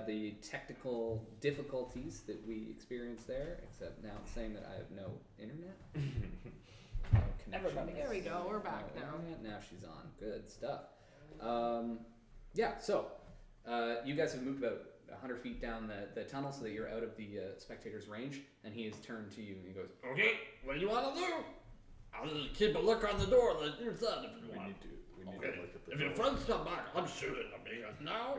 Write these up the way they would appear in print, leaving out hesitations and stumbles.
the technical difficulties that we experienced there, except now it's saying that I have no internet. No connection. Everybody, there we go. We're back now. Internet. Now she's on. Good stuff. So you guys have moved about 100 feet down the tunnel so that you're out of the spectator's range, and he has turned to you and he goes, Okay, what do you want to do? I'll just keep a look on the door like you said if you want. We need Okay. to look at the If door. your friends come back, I'm shooting them because now,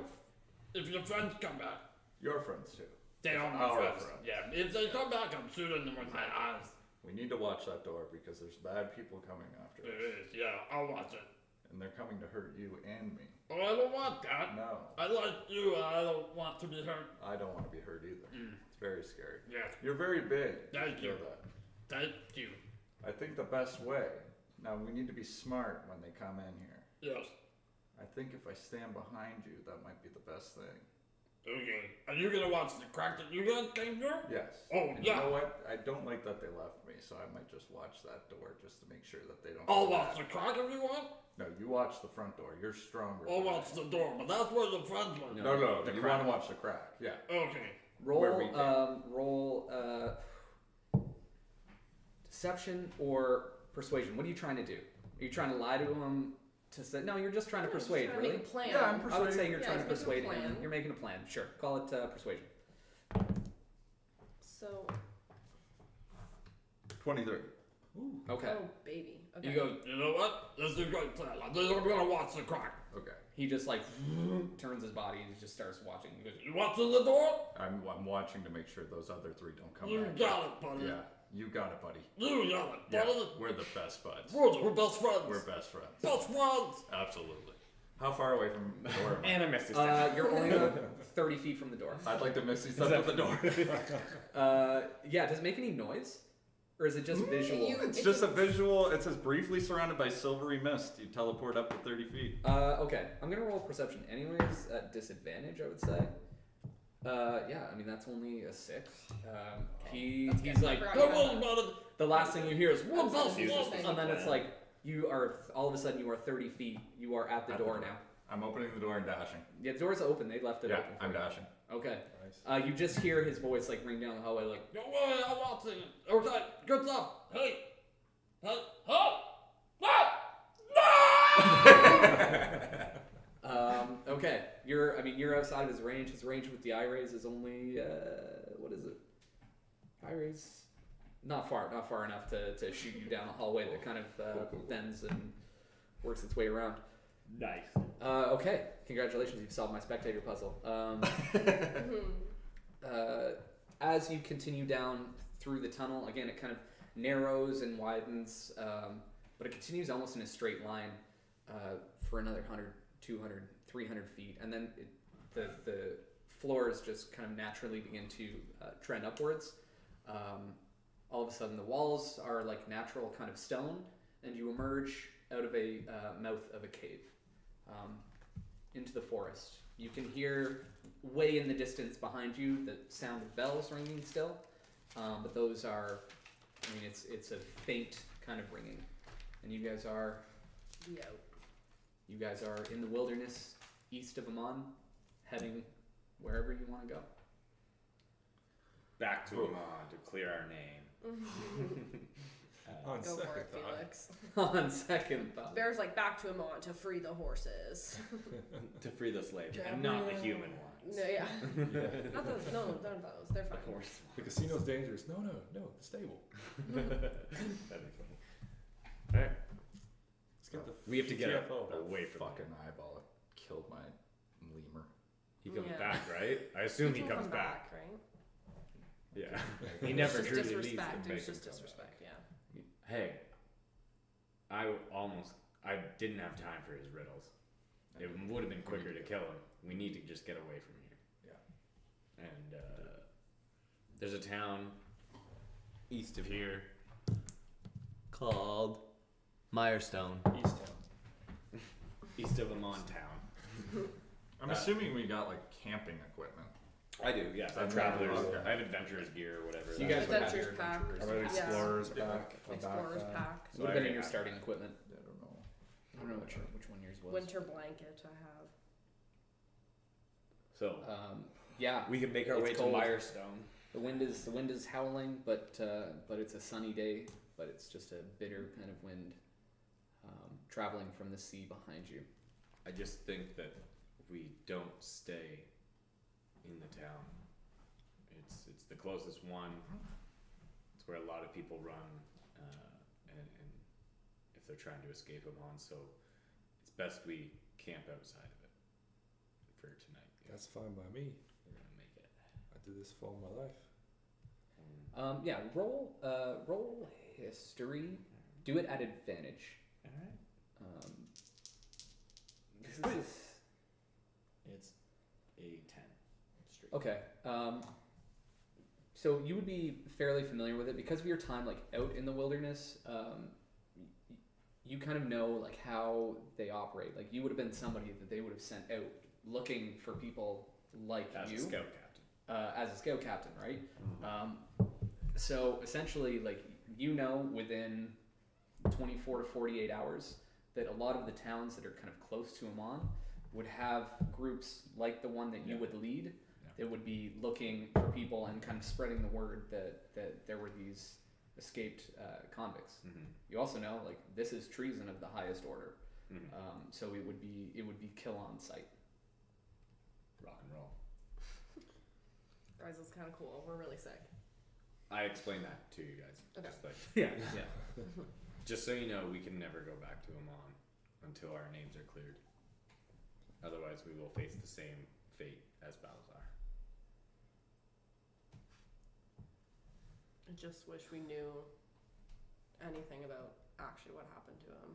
if your friends come back, Your friends too. they are my Our friends. friends. Yeah, if they come back, I'm shooting them with my eyes. We need to watch that door because there's bad people coming after It us. is, yeah, I'll watch it. And they're coming to hurt you and me. Oh, I don't want that. No, I like you, and I don't want to be hurt. I don't want to be hurt either. It's very scary. Yes, You're very big. Thank know you. that. thank you. I think the best way, now we need to be smart when they come in here. Yes. I think if I stand behind you, that might be the best thing. Okay. Are you gonna watch the crack that you got came through? Yes. Oh, And yeah. You know what? I don't like that they left me, so I might just watch that door just to make sure that they don't. I'll come watch back. the crack if you want. No, you watch the front door. You're stronger. I'll than I watch am. the door, but that's where the friends were. No, The you crack. want to watch the crack. Yeah. Okay. Where we roll deception or persuasion. What are you trying to do? Are you trying to lie to him to say no? You're just trying to persuade, Trying to really. make a plan. Yeah, I'm I would say you're Yeah, trying to he's making a persuade him. plan. You're making a plan. Sure, call it persuasion. So, 23. Okay. oh baby. Okay. He goes, you know what? This is a good plan. I'm gonna watch the crack. Okay. He just like turns his body and just starts watching. He goes, You watching the door? I'm watching to make sure those other three don't come You back. got it, buddy. Yeah, you got it, buddy. You got it, Yeah, buddy. we're the best buds. We're best friends. We're best friends. best friends. Absolutely. How far away from the door am I? And a misty step. you're only about 30 feet from the door. I'd like to miss these up at the door. Yeah, does it make any noise? Or is it just visual? It's just a visual. It says briefly surrounded by silvery mist. You teleport up to 30 feet. Okay, I'm gonna roll perception anyways at disadvantage, I would say. Yeah, I mean that's only a 6. He's good. like, I Come forgot on, buddy. the last thing you hear is, We're best friends. and then it's like, you are, all of a sudden you are 30 feet, you are at the door now. I'm opening the door and dashing. Yeah, the door's open, they left it Yeah, open. for I'm you. dashing. Okay. You just hear his voice like ring down the hallway like, Don't worry, I'm watching it. Okay, good stuff. Hey. Hey. Oh. No! okay, you're outside of his range. His range with the eye rays is only, what is it? Eye rays? Not far enough to shoot you down a hallway that kind of bends and works its way around. Nice. Okay, congratulations, you've solved my spectator puzzle. As you continue down through the tunnel, again, it kind of narrows and widens, but it continues almost in a straight line for another 100, 200, 300 feet, and then the floors just kind of naturally begin to trend upwards. All of a sudden, the walls are like natural kind of stone, and you emerge out of a mouth of a cave into the forest. You can hear way in the distance behind you the sound of bells ringing still, but those are, I mean, it's a faint kind of ringing, and you guys are in the wilderness east of Amon, heading wherever you want to go. Back to Amon to clear our name. On Go second for it, thought. Felix. On second thought. Bear's like back to Amon to free the horses. To free the slaves, and not the human ones. No, yeah. Not those. No, not those. They're fine. Of course. The casino's dangerous. No, the stable. That'd be funny. Alright. Let's get the We have to get TFO. away from Fucking eyeball killed my lemur. He comes Yeah. back, right? I assume he can comes come back. right? Yeah. He never It's just truly leaves to disrespect. make It's him just come back. disrespect. Yeah. Hey, I didn't have time for his riddles. It would have been quicker to kill him. We need to just get away from here. Yeah. And there's a town east of here called Mirestone, east of Amon town. I'm assuming we got like camping equipment. I do, yes. I have travelers. I have adventurers gear or whatever. So you guys would have Adventurers your pack. adventurers. How about explorers Yeah. back? A Explorer's backpack? pack. It would have been in Yeah. your starting equipment. I don't know. I don't know which one yours was. Winter blanket I have. So Yeah, We can make our It's way cold. to Mirestone. the wind is howling, but it's a sunny day. But it's just a bitter kind of wind, traveling from the sea behind you. I just think that we don't stay in the town. It's the closest one. It's where a lot of people run, and if they're trying to escape Amon, so it's best we camp outside of it for tonight. That's fine by me. We're gonna make it. I do this for all my life. Yeah, roll history. Do it at advantage. All right. This is It's a 10. Straight. okay. So you would be fairly familiar with it because of your time like out in the wilderness. You kind of know like how they operate. Like you would have been somebody that they would have sent out looking for people like As you a scout captain. as a scout captain, right? So essentially, like you know, within 24 to 48 hours, that a lot of the towns that are kind of close to Amon would have groups like the one that you Yeah. would lead. Yeah. That would be looking for people and kind of spreading the word that there were these escaped convicts. Mm-hmm. You also know, like this is treason of the highest order. Mm-hmm. So it would be kill on sight. Rock and roll. Guys, it's kind of cool. We're really sick. I explained that to you guys. Okay. Just like, Yeah. just so you know, we can never go back to Amon until our names are cleared. Otherwise, we will face the same fate as Balazar. I just wish we knew anything about actually what happened to him.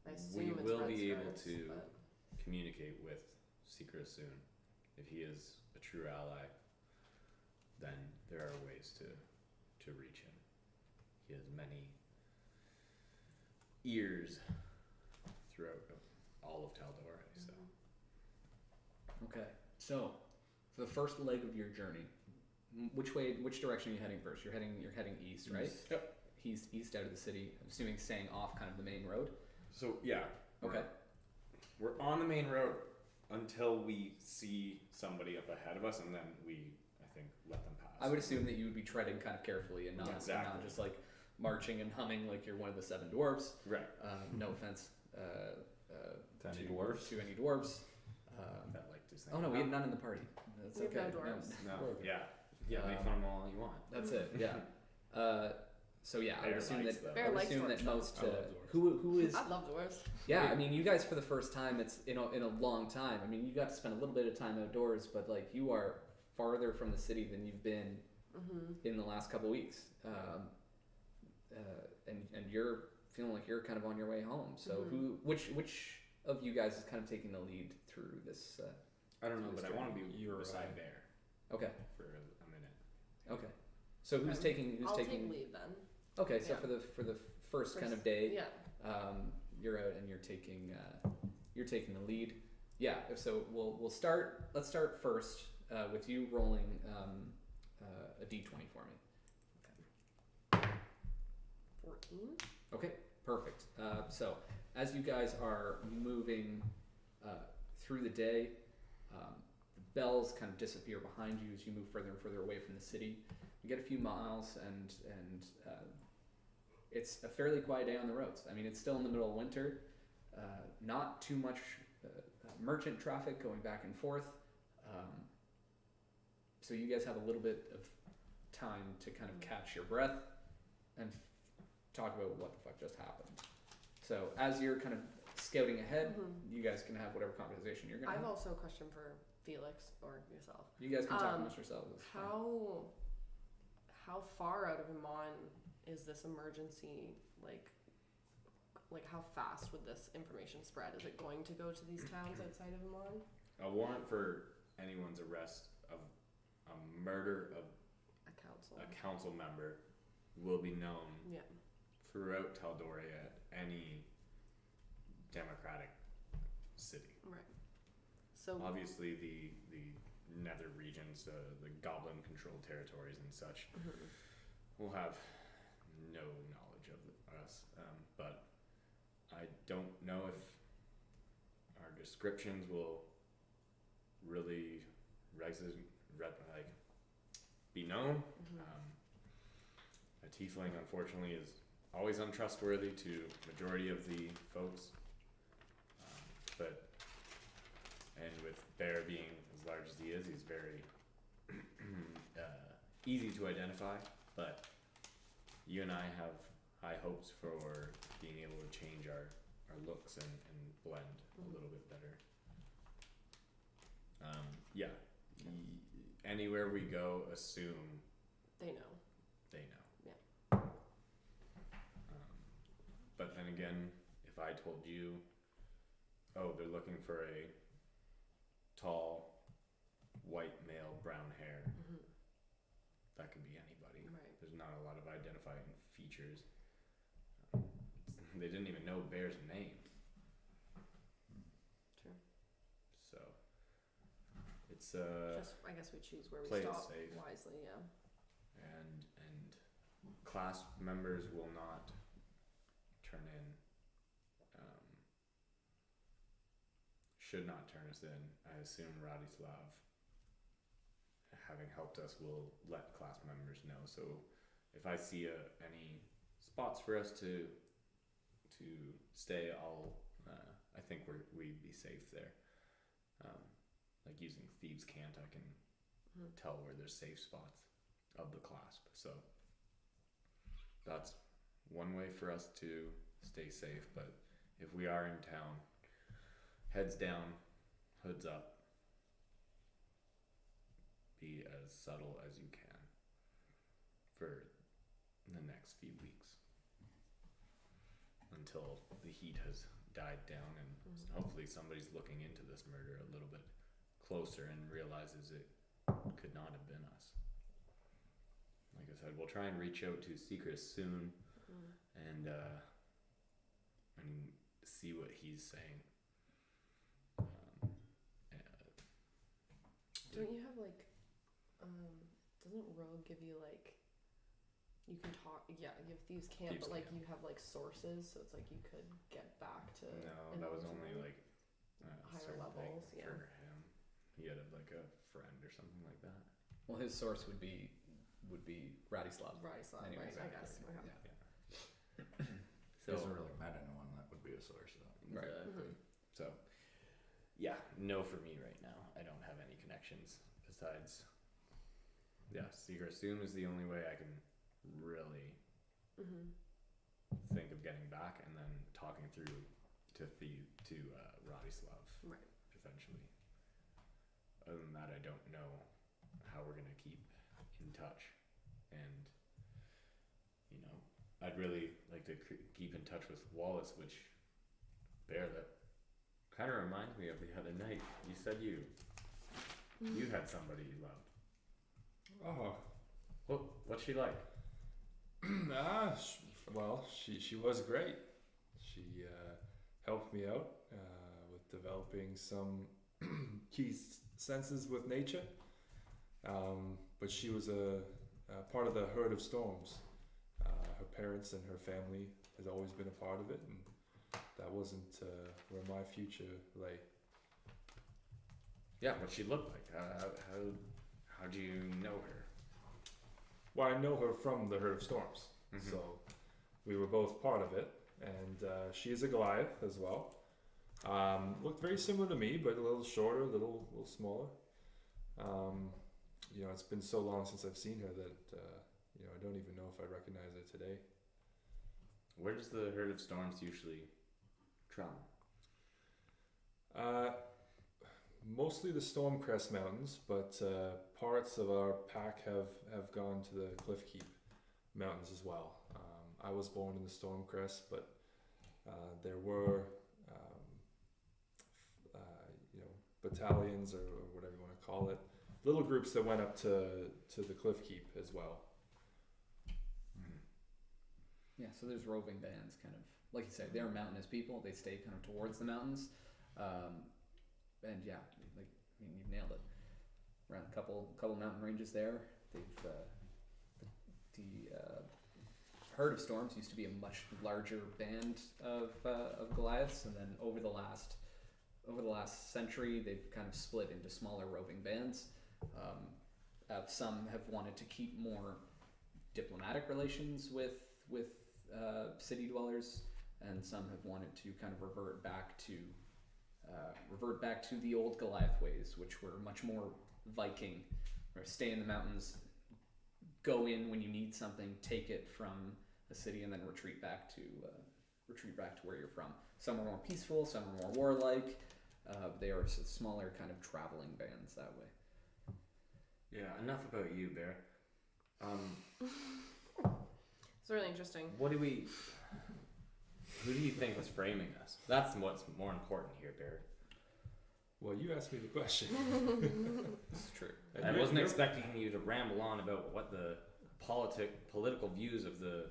I assume We it's will red be able stripes, to but communicate with Secret soon. If he is a true ally, then there are ways to reach him. He has many ears throughout all of Tal'Dorei, so. Okay. So, for the first leg of your journey, which direction are you heading first? You're heading east, right? Yep. He's east out of the city. I'm assuming staying off kind of the main road. So yeah. Okay. We're on the main road until we see somebody up ahead of us, and then we, I think, let them pass. I would assume that you would be treading kind of carefully and not, Exactly. and not just like marching and humming like you're one of the seven dwarves. Right. No offense To any dwarves? To any dwarves. That like to say. Oh no, we have none in the party. That's We have okay. no dwarves. No. Okay. Yeah. Make fun of them all you want. That's it. Yeah. So yeah, I would Bear assume likes that them. Bear I would likes assume dwarves, that though. most I love dwarves. who is I love dwarves. yeah. I mean, you guys for the first time, it's in a long time. I mean, you got to spend a little bit of time outdoors, but like you are farther from the city than you've been in the last couple weeks, and you're feeling like you're kind of on your way home. So which of you guys is kind of taking the lead through this? I don't know, but I want to be You're beside Bear Okay. for a minute. Okay. So who's Okay. taking I'll taking? take lead then. Okay, so Yeah. for the first kind of day, Yeah. you're out and you're taking the lead. Yeah. So we'll start. Let's start first with you rolling a d20 for me. 14. Okay. Perfect. So as you guys are moving through the day, the bells kind of disappear behind you as you move further and further away from the city. You get a few miles and it's a fairly quiet day on the roads. I mean, it's still in the middle of winter. Not too much merchant traffic going back and forth. So you guys have a little bit of time to kind of catch your breath and talk about what the fuck just happened. So as you're kind of scouting ahead, you guys can have whatever conversation you're gonna I have have. also a question for Felix or yourself. You guys can talk amongst yourselves. It's fine. How far out of Amon is this emergency? Like how fast would this information spread? Is it going to go to these towns outside of Amon? A warrant for anyone's arrest of a murder of A council. a council member will be known Yeah. throughout Tal'Dorei at any democratic city. Right. So Obviously, the nether regions, the goblin controlled territories and such, will have no knowledge of us. But I don't know if our descriptions will really likes to be known. Mhm. A tiefling, unfortunately, is always untrustworthy to majority of the folks. But and with Bear being as large as he is, he's very easy to identify. But you and I have high hopes for being able to change our looks and blend a little bit better. Yeah. Anywhere we go, assume They know. they know. Yeah. But then again, if I told you, oh, they're looking for a tall, white male, brown hair, Mhm. that could be anybody. Right. There's not a lot of identifying features. They didn't even know Bear's name. True. So it's Just, I guess we choose where we play it stop safe. wisely. Yeah. and class members will not turn in, should not turn us in. I assume Radislav, having helped us, will let class members know. So if I see any spots for us to stay, I think we'd be safe there. Like using Thieves' Cant, I can Mhm. tell where there's safe spots of the clasp. So that's one way for us to stay safe. But if we are in town, heads down, hoods up, be as subtle as you can for the next few weeks until the heat has died down and Mhm. hopefully somebody's looking into this murder a little bit closer and realizes it could not have been us. Like I said, we'll try and reach out to Secret soon Mm. and see what he's saying. Don't you have like, doesn't Rogue give you like, you can talk, yeah, you have Thieves' Cant, Thieves' but like Cant. you have like sources, so it's like you could get back to. No, that was only emotional- like higher certain levels, thing yeah. for him. He had like a friend or something like that. Well, his source would be Radislav. Radislav, Anyways, right, I guess. exactly. Okay. Yeah. He doesn't really met anyone that would be a source though. Right. Mhm. So, yeah, no for me right now. I don't have any connections besides. Yeah, Secret Assume is the only way I can really Mhm. think of getting back, and then talking through to Radislav Right. eventually. Other than that, I don't know how we're gonna keep in touch, and I'd really like to keep in touch with Wallace, which Bear, that kind of reminds me of the other night. You said you had somebody you loved. Oh, What's she like? well, she was great. She helped me out with developing some key senses with nature. But she was a part of the herd of storms. Her parents and her family has always been a part of it, and that wasn't where my future lay. Yeah, what she looked like. How do you know her? Well, I know her from the herd of storms, Mhm. so we were both part of it, and she is a Goliath as well. Looked very similar to me, but a little shorter, a little smaller. It's been so long since I've seen her that I don't even know if I recognize her today. Where does the herd of storms usually travel? Mostly the Stormcrest Mountains, but parts of our pack have gone to the Cliffkeep Mountains as well. I was born in the Stormcrest, but there were battalions or whatever you want to call it, little groups that went up to the Cliffkeep as well. Yeah, so there's roving bands, kind of like you said. They're mountainous people. They stay kind of towards the mountains, and yeah, you've nailed it. Around a couple mountain ranges there. They've the herd of storms used to be a much larger band of Goliaths, and then over the last century, they've kind of split into smaller roving bands. Some have wanted to keep more diplomatic relations with city dwellers, and some have wanted to kind of revert back to the old Goliath ways, which were much more Viking, or stay in the mountains, go in when you need something, take it from a city, and then retreat back to where you're from. Some are more peaceful, some are more warlike. They are smaller kind of traveling bands that way. Yeah, enough about you, Bear. It's really interesting. Who do you think is framing us? That's what's more important here, Bear. Well, you asked me the question. This is true. And I you're- wasn't you're- expecting you to ramble on about what the political views of the.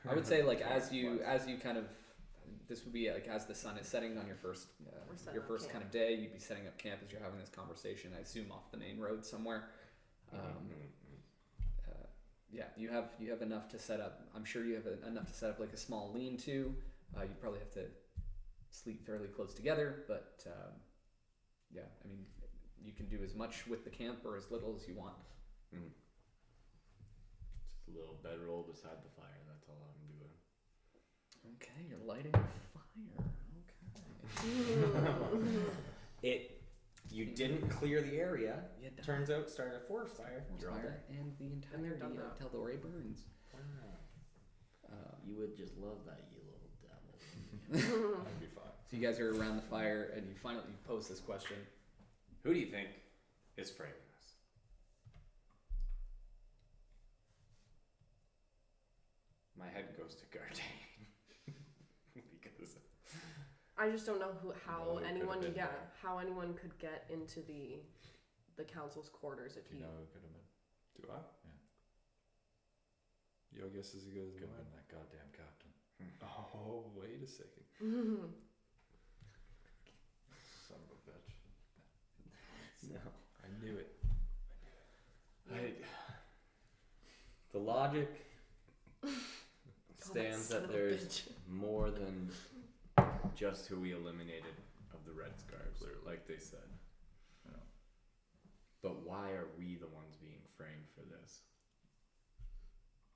I would say like as you kind of, this would be like as the sun is setting on your first We're setting up camp. kind of day, you'd be setting up camp as you're having this conversation. I assume off the main road somewhere. Yeah, you have enough to set up. I'm sure you have enough to set up like a small lean-to. You probably have to sleep fairly close together, but yeah, I mean, you can do as much with the camp or as little as you want. Mm. Just a little bedroll beside the fire. That's all I'm doing. Okay, you're lighting a fire. Okay. You didn't clear the area. You done Turns out, started a forest fire. You're all fire, dead. and the entirety done of that. Tal'Dorei burns. You would just love that, you little devil. I'd be fine. So you guys are around the fire, and you finally pose this question. Who do you think is framing us? My head goes to Gardain. Because I just don't know how No, it could've anyone been yeah there. how anyone could get into the council's quarters if Do you he know who it could have been? Do I? Yeah. Your guess is as good as Could have mine. been that goddamn captain. Oh, wait a second. Son of a bitch. no. I knew it. The logic God, stands son that of a there's bitch. more than just who we eliminated of the Red Scarves, like they said. Yeah. But why are we the ones being framed for this?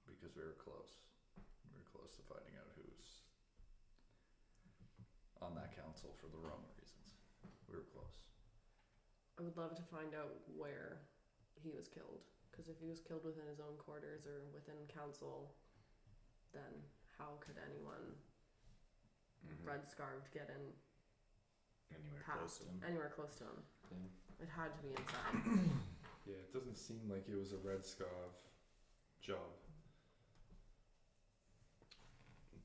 Because we were close. We were close to finding out who's on that council for the wrong reasons. We were close. I would love to find out where he was killed, because if he was killed within his own quarters or within council, then how could anyone red scarved get in Anywhere close past to them. anywhere close to him? Yeah. It had to be inside. Yeah, it doesn't seem like it was a Red Scarf job.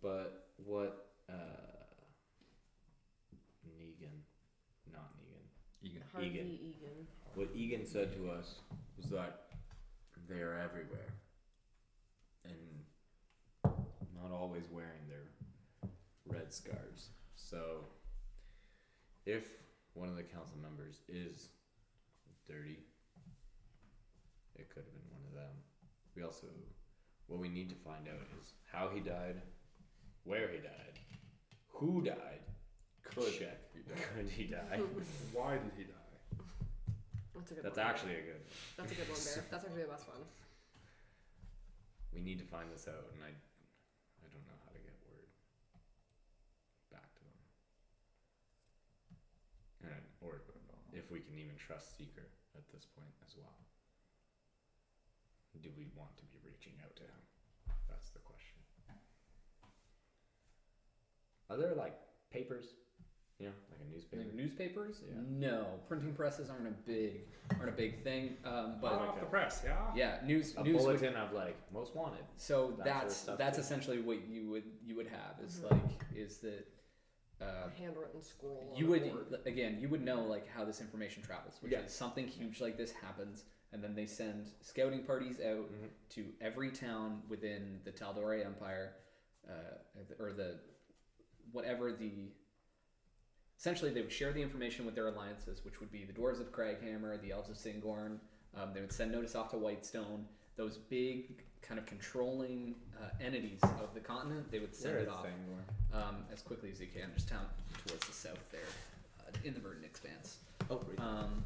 But what Egan. Harvey Egan. Egan. What Egan said to us was that they're everywhere. And not always wearing their red scarves. So if one of the council members is dirty, it could have been one of them. We also, what we need to find out is how he died, where he died, who died, could he die? Why did he die? That's a good That's one. actually a good. That's a good one, Bear. That's actually the best one. We need to find this out, and I don't know how to get word back to them, and or if we can even trust Seeker at this point as well. Do we want to be reaching out to him? That's the question. Are there like papers? You know, like a newspaper. Like newspapers? Yeah. No, printing presses aren't a big thing. But Hot off the press, yeah? yeah, news A news would- bulletin of like most wanted. so that sort of that's stuff that's too. essentially what you would have is Mhm. is that A handwritten scroll. you on would a board. again you would know like how this information travels, which Yeah. is something huge like this happens, and then they send scouting parties out to every town within the Tal'Dorei Empire, or the whatever the. Essentially, they would share the information with their alliances, which would be the Dwarves of Craghammer, the Elves of Singorn. They would send notice off to Whitestone. Those big kind of controlling entities of the continent, they would send it off as quickly as they can, just down towards the south there, in the Verdant Expanse. Oh, right. Um,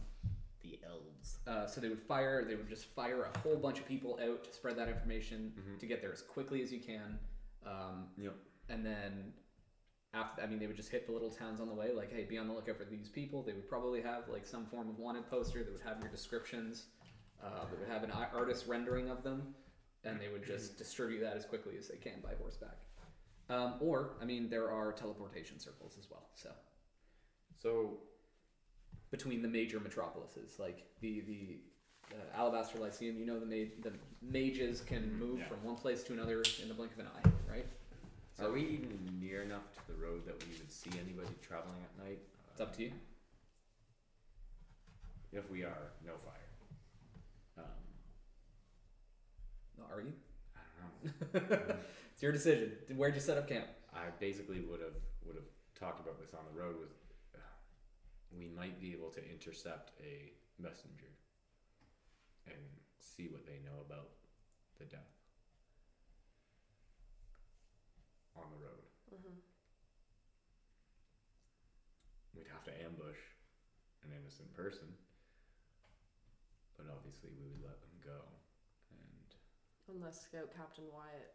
The the elves. So they would just fire a whole bunch of people out to spread that information to get there as quickly as you can. Yep. And then after, they would just hit the little towns on the way, like, hey, be on the lookout for these people. They would probably have like some form of wanted poster that would have your descriptions. They would have an artist rendering of them, and they would just distribute that as quickly as they can by horseback. Or there are teleportation circles as well. So between the major metropolises, like the Alabaster Lyceum, the mages can move from one place to another in the blink of an eye, right? So are we even near enough to the road that we would see anybody traveling at night? it's up to you. If we are, no fire. Are you? I don't know. It's your decision. Where'd you set up camp? I basically would have talked about this on the road. With we might be able to intercept a messenger and see what they know about the death on the road. We'd have to ambush an innocent person, but obviously we would let them go. And Unless Scout Captain Wyatt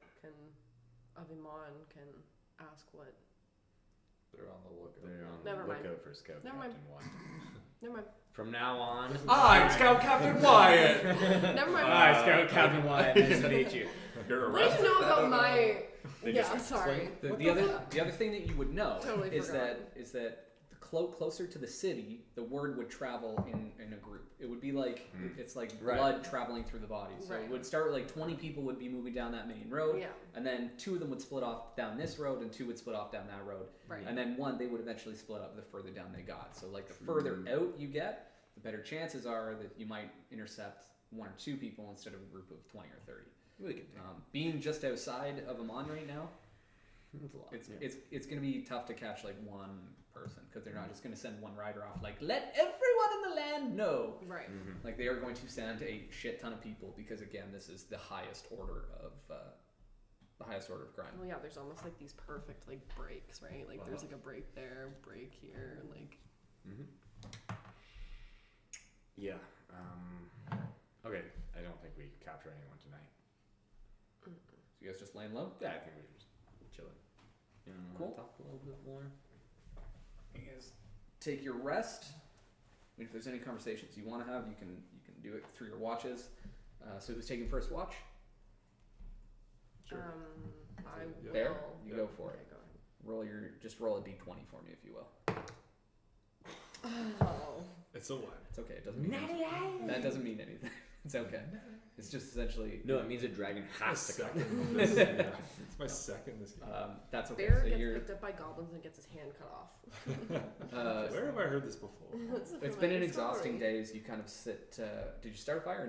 of Iman can ask what. They're on the lookout. they're on Never the mind. lookout for Scout Never mind. Captain Wyatt. Never mind. From now on, I'm Scout Captain Wyatt. Never mind. Hi, Scout Captain Wyatt. Nice to meet you. You're What do arrested. you know about my? They Yeah, just sorry. The What other fuck? the other thing that you would know Totally is forgot. that the closer to the city, the word would travel in a group. It would be like it's like Right. blood traveling through the body. So Right. it would start with like 20 people would be moving down that main road, Yeah. and then 2 of them would split off down this road, and 2 would split off down that road, Right. and then 1 they would eventually split up the further down they got. So like the further out you get, the better chances are that you might intercept 1 or 2 people instead of a group of 20 or 30. We can Being just outside of Amman right now, That's a lot. it's going to be tough to catch like 1 person, because they're not just going to send 1 rider off like, let everyone in the land know. Right. Like, they are going to send a shit ton of people, because again, this is the highest order of crime. Well, yeah. There's almost like these perfect like breaks, right? Like there's like a break there, break here, like. Yeah. Okay. I don't think we capture anyone tonight. So you guys just laying low? Yeah, I think we're just chilling. You know, Cool. Talk a little bit more. You guys take your rest. If there's any conversations you want to have, you can do it through your watches. So who's taking first watch? Sure. I will. There? You go for Okay, it. go ahead. Just roll a d20 for me, if you will. Oh. It's a one. It's okay. It doesn't mean anything. That doesn't mean anything. It's okay. It's just essentially. No, it means a dragon has to go. It's my second this game. That's okay. Bear So gets you're. picked up by goblins and gets his hand cut off. Where have I heard this before? It's been an exhausting day as you kind of sit. Did you start a fire or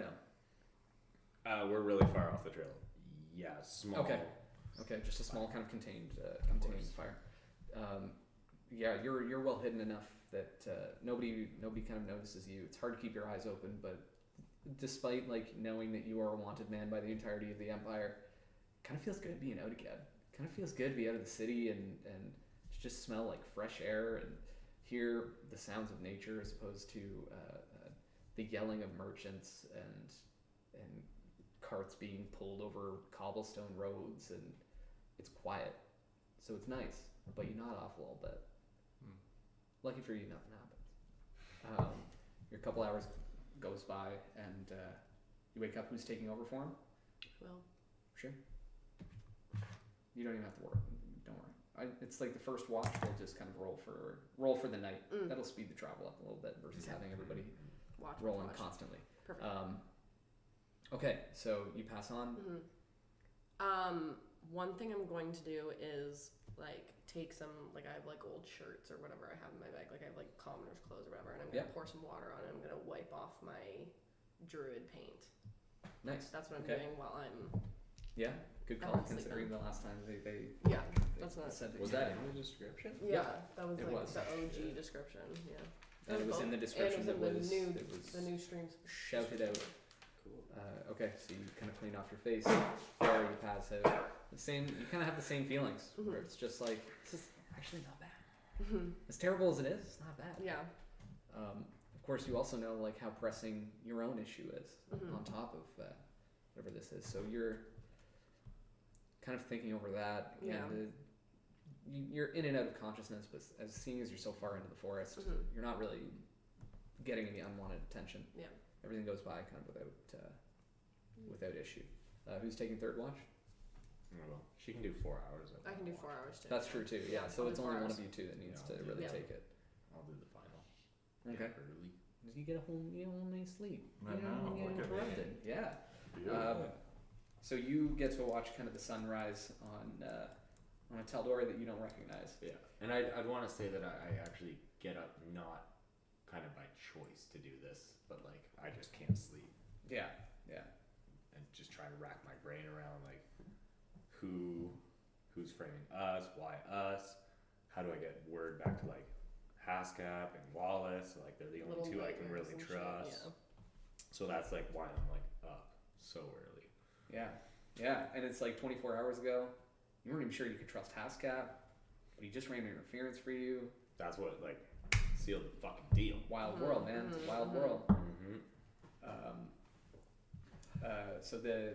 no? We're really far off the trail. Yeah, small. Okay, just a small kind of contained fire. Yeah, you're well hidden enough that nobody kind of notices you. It's hard to keep your eyes open, but despite like knowing that you are a wanted man by the entirety of the empire, kind of feels good being out again. Kind of feels good to be out of the city and just smell like fresh air and hear the sounds of nature as opposed to the yelling of merchants and carts being pulled over cobblestone roads, and it's quiet, so it's nice, but you nod off a little bit. Lucky for you, nothing happens. Your couple hours goes by, and you wake up. Who's taking over for him? Well, Sure. You don't even have to worry. Don't worry. It's like the first watch will just kind of roll for the night. That'll speed the travel up a little bit versus having everybody watch. rolling constantly. Perfect. Okay, so you pass on. One thing I'm going to do is like take some, like I have like old shirts or whatever I have in my bag, like I have like commoner's clothes or whatever, and I'm gonna pour some water on it. I'm gonna wipe off my druid paint. Nice. That's what I'm Okay. doing while I'm. Yeah, good I'm call sleeping. considering the last time they Yeah, that's not. said Was that in the description? Yeah, that was It like was. the OG description. Yeah. And it was in the description and it that was was in it was the new streams. shouted out. Cool. Okay, so you kind of clean off your face. There, you pass out. The same. You kind of have the same feelings. Where it's just like, this is actually not bad. As terrible as it is, it's not bad. Yeah. Of course, you also know like how pressing your own issue is Mhm. on top of whatever this is. So you're kind of thinking over that. Again, Yeah. you're in and out of consciousness, but as seeing as you're so far into the forest, Mhm. you're not really getting any unwanted attention. Yeah. Everything goes by kind of without issue. Who's taking third watch? Well, she can do 4 hours. I can do 4 hours too. That's true too. Yeah. Yeah, So I'll it's do only 4 one hours. of you two that needs Yeah, to really yeah. take it. I'll do the final. Okay. Early. You get a whole night's sleep. I You don't know, get look at me. interrupted. Yeah. Beautiful. So you get to watch kind of the sunrise on a Tal'Dorei that you don't recognize. Yeah, and I'd want to say that I actually get up not kind of by choice to do this, but like I just can't sleep Yeah. Yeah. and just try to rack my brain around like who's framing us, why us, how do I get word back to like Haskap and Wallace, like they're the only Little two I can nightmares really and shit, trust. yeah. So that's like why I'm like up so early. Yeah. Yeah. And it's like 24 hours ago. You weren't even sure you could trust Haskap, but he just ran interference for you. That's what like sealed the fucking deal. Wild Mhm, world, man. It's a wild mhm. world. Mm-hmm. So the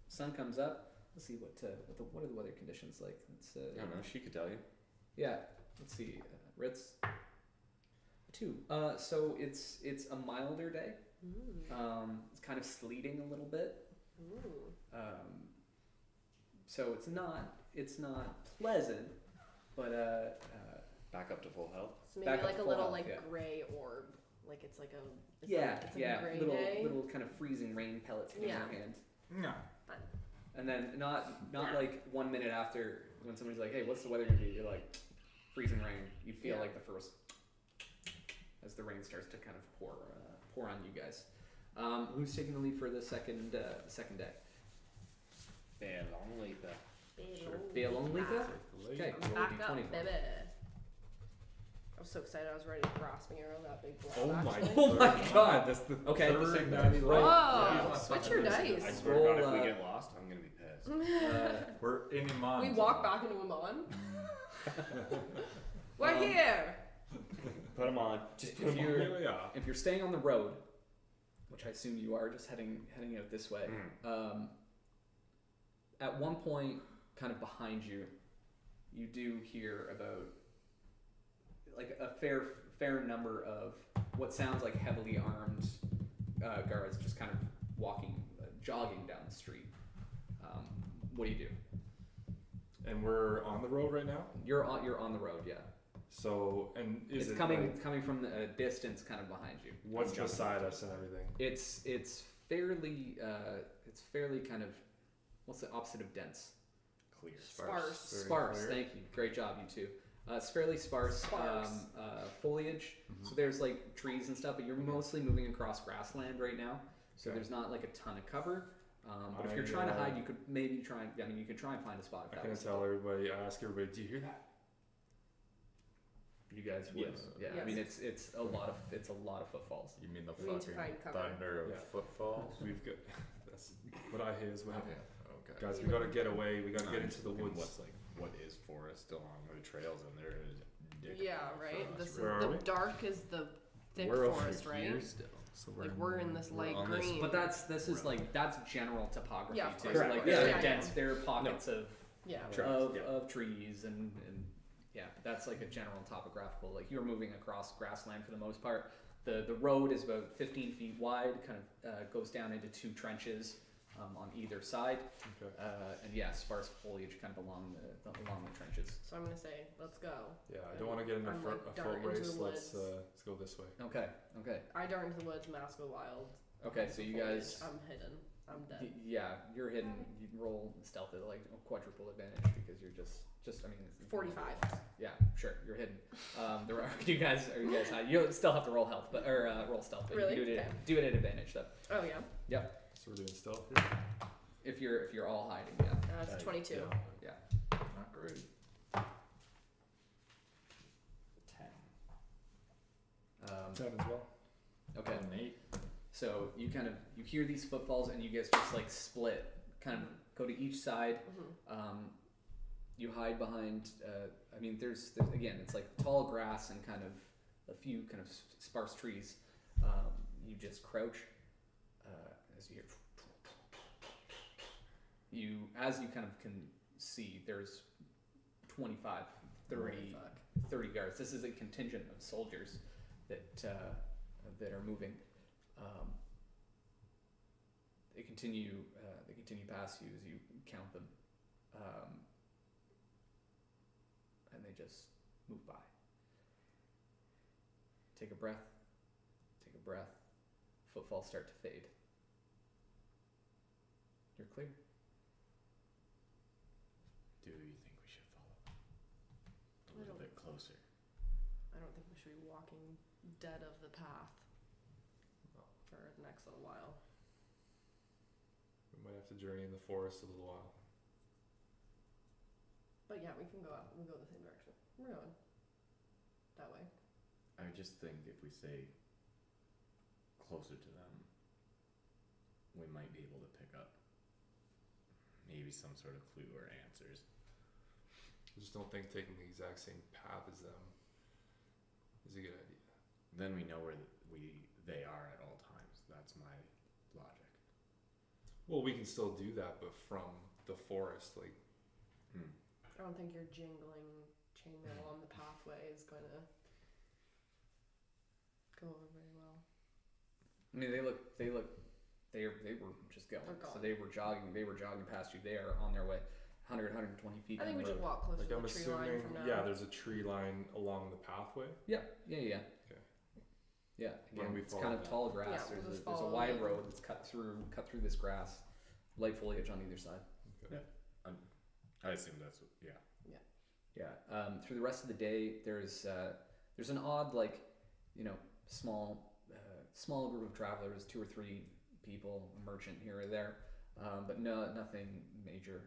sun comes up. Let's see what are the weather conditions like. It's I don't know. She could tell you. yeah. Let's see. Ritz 2. So it's a milder day. It's kind of sleeting a little bit. Ooh. So it's not pleasant, but Back up to full health. So maybe Back up like a full little health, like yeah. gray orb, like it's like a yeah, it's yeah, a gray little day. little kind of freezing rain pellets hitting Yeah. your hand. Yeah. And then not like 1 minute after when somebody's like, "Hey, what's the weather gonna be?" You're like, "Freezing rain." You feel Yeah. like the first as the rain starts to kind of pour on you guys. Who's taking the lead for the second day? Belonglita. Bealonglita? Okay, I'm roll back a up, d20 for baby. it. I was so excited. I was ready to grasp me around that big blob. Oh my, actually. Oh my God. That's the Okay, the third same Natty die. roll. Whoa! Yeah. Switch your I dice. swear to God, Roll, if we get lost, I'm gonna be pissed. We're in Iman. We walk back into Amon. We're Um, here. Put them on. If Here you're we are. if you're staying on the road, which I assume you are, just heading out this way. At one point, kind of behind you, you do hear about like a fair number of what sounds like heavily armed guards just kind of walking, jogging down the street. What do you do? And we're on the road right now. You're on the road, yeah. So, and is It's it coming like, coming from a distance, kind of behind you. what's jumping beside off us and everything? It's fairly kind of, what's the opposite of dense? Clear. Sparse. Very Sparse. clear. Thank you. Great job, you two. It's fairly sparse, foliage. So there's like trees and stuff, but you're mostly moving across grassland right now. So Okay. there's not like a ton of cover. But if you're trying to hide, you could maybe try. I mean, you could try and find a spot. If I that can was tell everybody. I ask everybody, do you hear that? you guys would. Yes. Yeah. I Yes. mean, it's a lot of footfalls. You mean the We need to fucking find cover. thunder of Yeah. footfalls? We've got. That's what I hear as well. Okay. Guys, we gotta get away. We gotta get into the woods. What's like what is forest still along the trails, and there is dick Yeah, for right. us. This is Where are the we? dark is the thick We're over forest, right? here still. So Like we're in this light on this- green. But this is like that's general topography Yeah, of too. course, So of like course. there Yeah, are dense. There are pockets of yeah. trees and yeah, that's like a general topographical. Like you're moving across grassland for the most part. The road is about 15 feet wide, kind of goes down into 2 trenches on either side, Okay. and yeah, sparse foliage kind of along the trenches. So I'm gonna say, let's go. Yeah, I don't want to get in a I'm, foot like, dart into race. the Let's woods. go this way. Okay. I dart into the woods, mask go wild. Okay, so you Foliage, guys, I'm hidden. I'm dead. yeah, you're hidden. You roll stealth at like a quadruple advantage because you're just I mean, it's 45. Yeah, sure, you're hidden. Are you guys high? You still have to roll health, but roll stealth. But Really? you can Okay. do it at advantage though. Oh yeah. So we're doing stealth here. If you're all hiding, yeah. That's 22. Yeah. Not great. 10. 10 as well. Okay. Nate. So you hear these footfalls and you guys just like split, kind of go to each side. You hide behind. There's again, it's like tall grass and kind of a few kind of sparse trees. You just crouch as as you kind of can see, there's 25, 30, 30 guards. This is a contingent of soldiers that are moving. They continue past you as you count them, and they just move by. Take a breath. Footfalls start to fade. You're clear. Do you think we should follow a little bit closer? I don't think we should be walking dead of the path for the next little while. We might have to journey in the forest a little while. But yeah, we can go out. We'll go the same direction. We're going that way. I just think if we stay closer to them, we might be able to pick up maybe some sort of clue or answers. I just don't think taking the exact same path as them is a good idea. Then we know where they are at all times. That's my logic. Well, we can still do that, but from the forest, like. I don't think your jingling chainmail on the pathway is going to go over very well. I mean, they were just going. They're gone. So they were jogging past you. They are on their way 100, 120 feet I down think we the should road. walk closer Like to I'm the tree line assuming, from now. yeah, there's a tree line along the pathway. Yeah. Okay. Yeah, When again, we it's follow kind of that. tall grass. Yeah, we'll there's just a follow wide it. road that's cut through this grass, light foliage on either side. Okay. I assume that's what, yeah. Yeah. Through the rest of the day, there's an odd, like, small group of travelers, 2 or 3 people, a merchant here or there, but nothing major.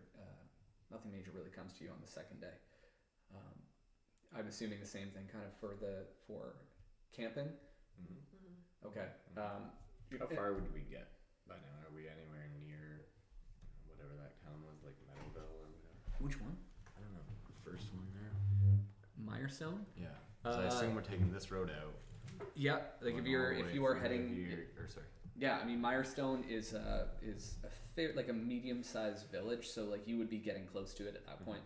Nothing major really comes to you on the second day. I'm assuming the same thing kind of for camping. Mm-hmm. Okay. How far would we get by now? Are we anywhere near whatever that town was, like Meadowville or whatever? Which one? I don't know. The first one there? Mirestone? Yeah. So I assume we're taking this road out. Yeah, like going if all the you way are through heading. here, or sorry. Yeah, I mean Mirestone is like a medium-sized village, so like you would be getting close to it at that point.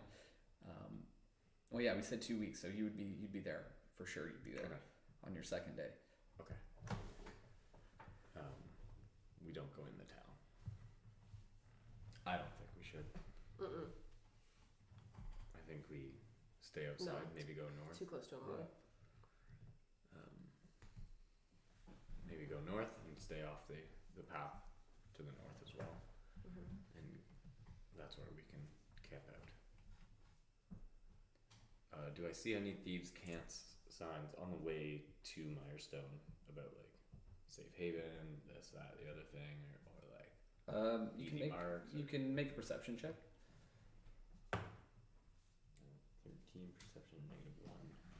Well, yeah, we said 2 weeks, so you'd be there for sure. You'd be there Okay. on your second day. Okay. We don't go in the town. I don't think we should. I think we stay outside, No. maybe go north. Too close to a mall. Maybe go north and stay off the path to the north as well. And that's where we can camp out. Do I see any thieves' camps signs on the way to Mirestone about like safe haven, this, that, the other thing, or like You can easy make marks? you can make a perception check. 13 perception,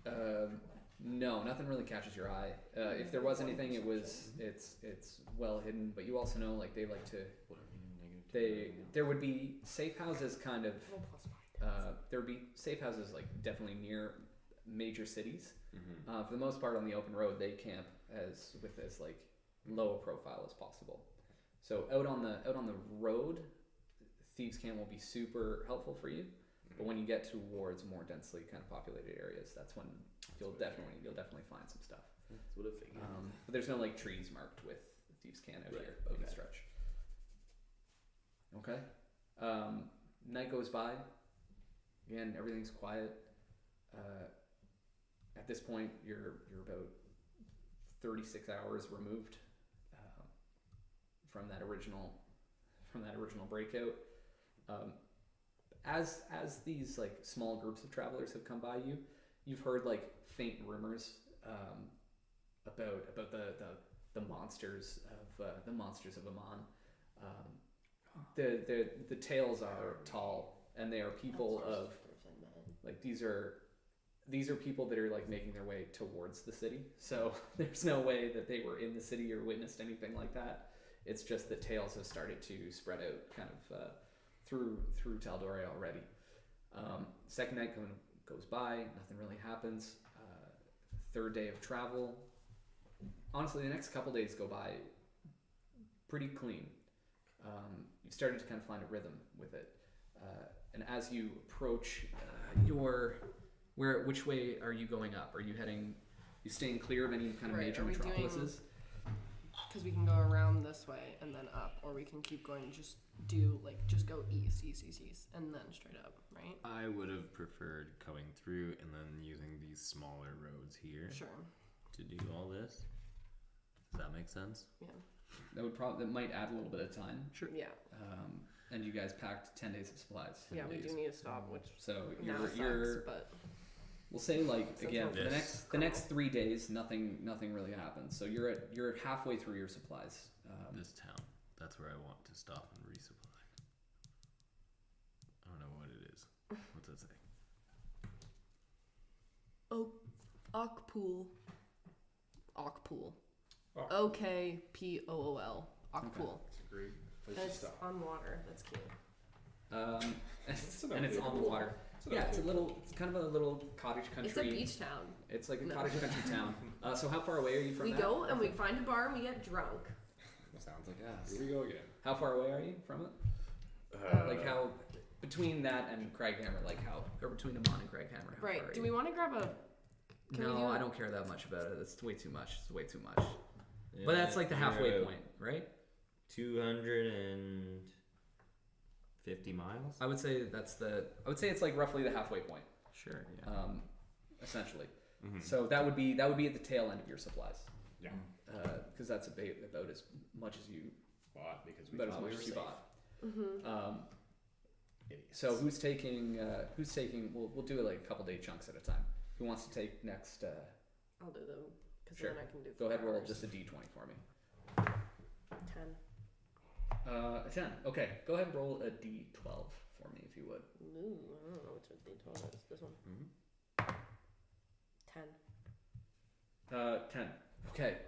-1. No, nothing really catches your eye. If there was anything, it's well hidden. But you also know, like, they like to. There would be safe houses, kind of. There would be safe houses, like, definitely near major cities. Mm-hmm. For the most part, on the open road, they camp as like low a profile as possible. So out on the road, thieves' camp will be super helpful for you. But when you get towards more densely kind of populated areas, that's when you'll definitely find some stuff. That's what I figured. But there's no like trees marked with thieves' camp out here out in the stretch. Okay. Night goes by. Again, everything's quiet. At this point, you're about 36 hours removed from that original breakout. As these like small groups of travelers have come by you, you've heard like faint rumors about the monsters of Amon. The tales are tall, and they are people of like these are people that are like making their way towards the city. So there's no way that they were in the city or witnessed anything like that. It's just that tales have started to spread out kind of through Tal'Dorei already. Second night goes by, nothing really happens. Third day of travel, honestly, the next couple days go by pretty clean. You've started to kind of find a rhythm with it, and as you approach which way are you going up? Are you heading? You staying clear of any kind of Right, major are we metropolises? Because we can go around this way and then up, or we can keep going and just go east, and then straight up, right? I would have preferred coming through and then using these smaller roads here Sure. to do all this. Does that make sense? Yeah. That might add a little bit of time. Sure. Yeah. And you guys packed 10 days of supplies. Yeah, we do need to stop, which So now you're sucks, but we'll say like So again it's for not the next 3 days nothing really happens. So you're halfway through your supplies. This town. That's where I want to stop and resupply. I don't know what it is. What's that say? Okpool. Oh. OKPOOL. Okpool. It's a great place And to it's stop. on water. That's cute. And it's on the water. Yeah, it's kind of a little cottage country. It's a beach town. It's like a No. cottage country town. So how far away are you from We that? go and we find a bar and we get drunk. Sounds like us. Here we go again. How far away are you from it? Like how between that and Craghammer, or between Amon and Craghammer? How far Right. are Do you? we want to grab a? Can we No, do I it? don't care that much about it. It's way too much. It's way too much. But that's like the halfway point, right? 250 miles? I would say it's like roughly the halfway point, Sure, yeah. essentially. Mhm. So that would be at the tail end of your supplies. Yeah. Because that's about as much as you Bought because we about as thought we much were as you safe. bought. Mm-hmm. Idiots. So who's taking? We'll do it like a couple day chunks at a time. Who wants to take next? I'll do them because Sure. then I can do. Go ahead, 4 roll hours. just a d20 for me. 10. A 10. Okay, go ahead and roll a d12 for me if you would. Ooh, I don't know which one D12 is. This one. Mhm. 10. 10. Okay.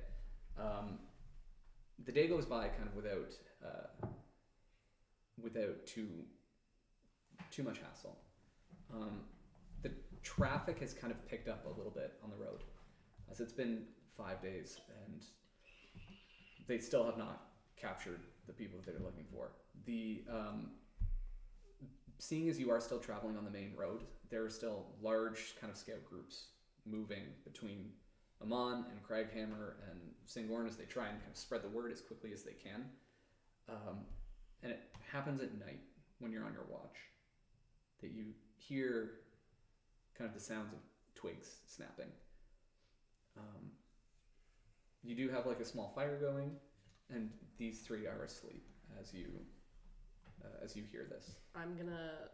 The day goes by kind of without too much hassle. The traffic has kind of picked up a little bit on the road, as it's been 5 days and they still have not captured the people that they're looking for. Seeing as you are still traveling on the main road, there are still large kind of scout groups moving between Amon and Craghammer and Singorn as they try and kind of spread the word as quickly as they can. And it happens at night when you're on your watch that you hear kind of the sounds of twigs snapping. You do have like a small fire going, and these three are asleep as you hear this. I'm gonna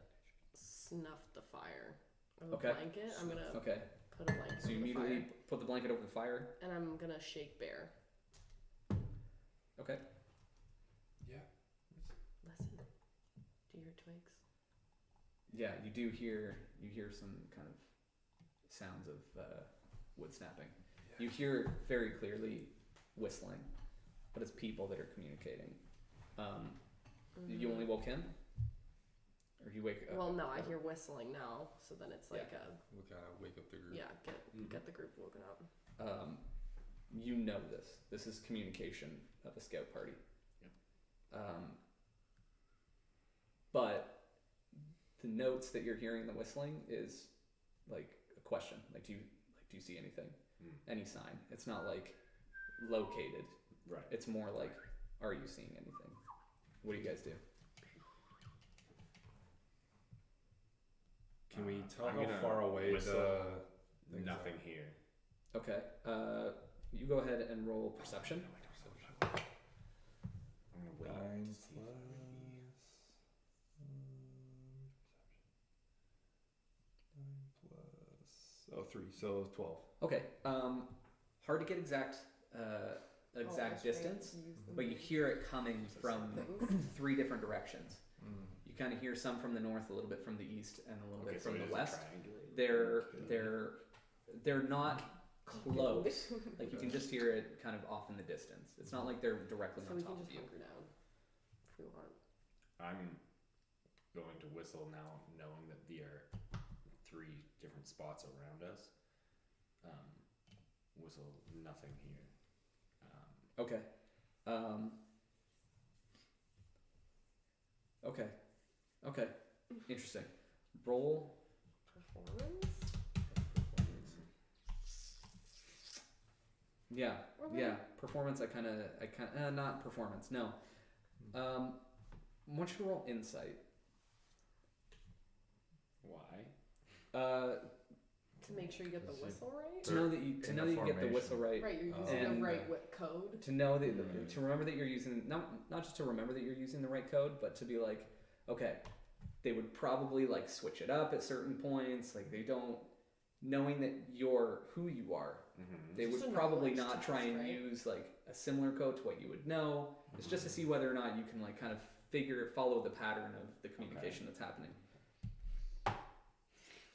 snuff the fire. Or the Okay. blanket. I'm gonna Okay, put a blanket so you over the immediately fire. put the blanket over the fire. And I'm gonna shake Bear. Okay. Yeah. Listen. Do you hear twigs? Yeah, you hear some kind of sounds of wood snapping. You hear very clearly whistling, but it's people that are communicating. You only woke in, or you wake up? Well, no, I hear whistling now, so then it's like We'll kind of wake up the group. get the group woken up. You know this. This is communication of a scout party. But the notes that you're hearing, the whistling, is like a question. Like, do you see anything? Any sign? It's not like located. Right. It's more like, are you seeing anything? What do you guys do? Can we tell I'm how gonna far away whistle. the things Nothing are? here. Okay. You go ahead and roll perception. I'm gonna wait 9 to see if plus 3, so 12. Okay. Hard to get exact distance, but you hear it coming from 3 different directions. You kind of hear some from the north, a little bit from the east, and a little bit from the west. They're not close. Like you can just hear it kind of off in the distance. It's not like they're directly So on we top can of just you. hunker down if we want. I'm going to whistle now, knowing that there are 3 different spots around us. Whistle nothing here. Okay. Okay. Okay. Interesting. Roll. Performance? Yeah. Okay. Yeah. Performance. I kind of. Not performance. No. I want you to roll insight. Why? To make sure you get the whistle right? To know that you get the whistle right. Right, you're using And, the right code. To know that to remember that you're using not just to remember that you're using the right code, but to be like, okay, they would probably like switch it up at certain points. Like they don't knowing that you're who you are. Mm-hmm. They Just would a probably knowledge not test, try and right? use like a similar code to what you would know. It's just to see whether or not you can like kind of follow the pattern of the communication that's happening.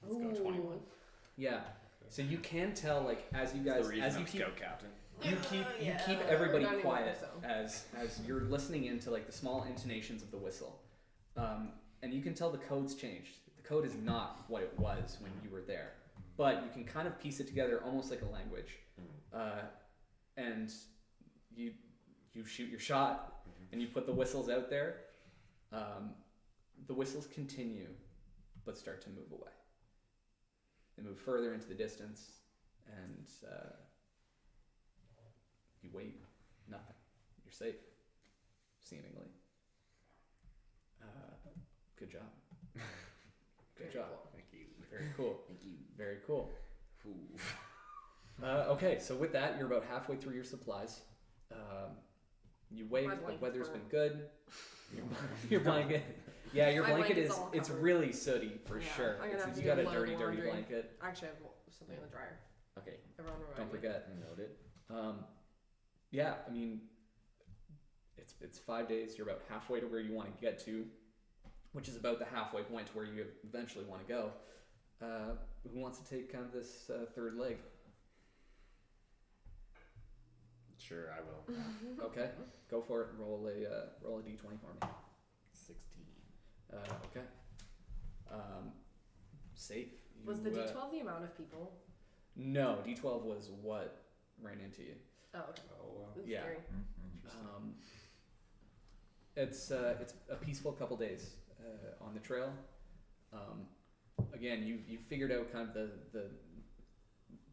Let's go 21. Yeah. So you can tell like as you guys as you keep scout captain. you Yeah, keep everybody not anymore, quiet so. as you're listening into like the small intonations of the whistle, and you can tell the code's changed. The code is not what it was when you were there, but you can kind of piece it together almost like a language, and you shoot your shot and you put the whistles out there. The whistles continue, but start to move away. They move further into the distance, and you wait. Nothing. You're safe, seemingly. Good job. Good job. Thank you. Very cool. Thank you. Very cool. Ooh. Okay, so with that, you're about halfway through your supplies. You wait. My The blanket's weather's burnt. been good. Your blanket. Yeah, your My blanket blanket's is. all It's covered. really sooty for Yeah, sure. I'm gonna have to You do got a a load of dirty laundry. blanket. Actually, I have something in the dryer. Okay, Everyone don't remind me. forget. Noted. Yeah, I mean, it's 5 days. You're about halfway to where you want to get to, which is about the halfway point to where you eventually want to go. Who wants to take kind of this third leg? Sure, I will. Okay, go for it. Roll a d20 for me. 16. Okay. Safe. Was the You, D12 the amount of people? No, d12 was what ran into you. Oh, okay. Oh wow. That's Yeah. scary. It's a peaceful couple days on the trail. Again, you figured out kind of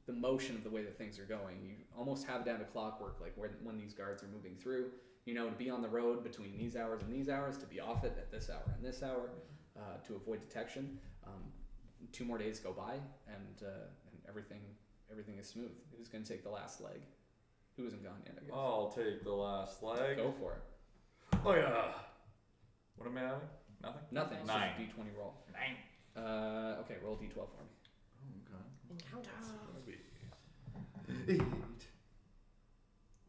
the motion of the way that things are going. You almost have it down to clockwork, like when these guards are moving through. You know, to be on the road between these hours and these hours, to be off it at this hour and this hour, to avoid detection. 2 more days go by, and everything is smooth. Who's going to take the last leg? Who isn't gone yet, I guess. I'll take the last leg. Go for it. Oh yeah. What am I having? Nothing? Nothing. It's 9. just a d20 roll. 9. Okay, roll d12 for me. Oh, okay. Encounter. 8.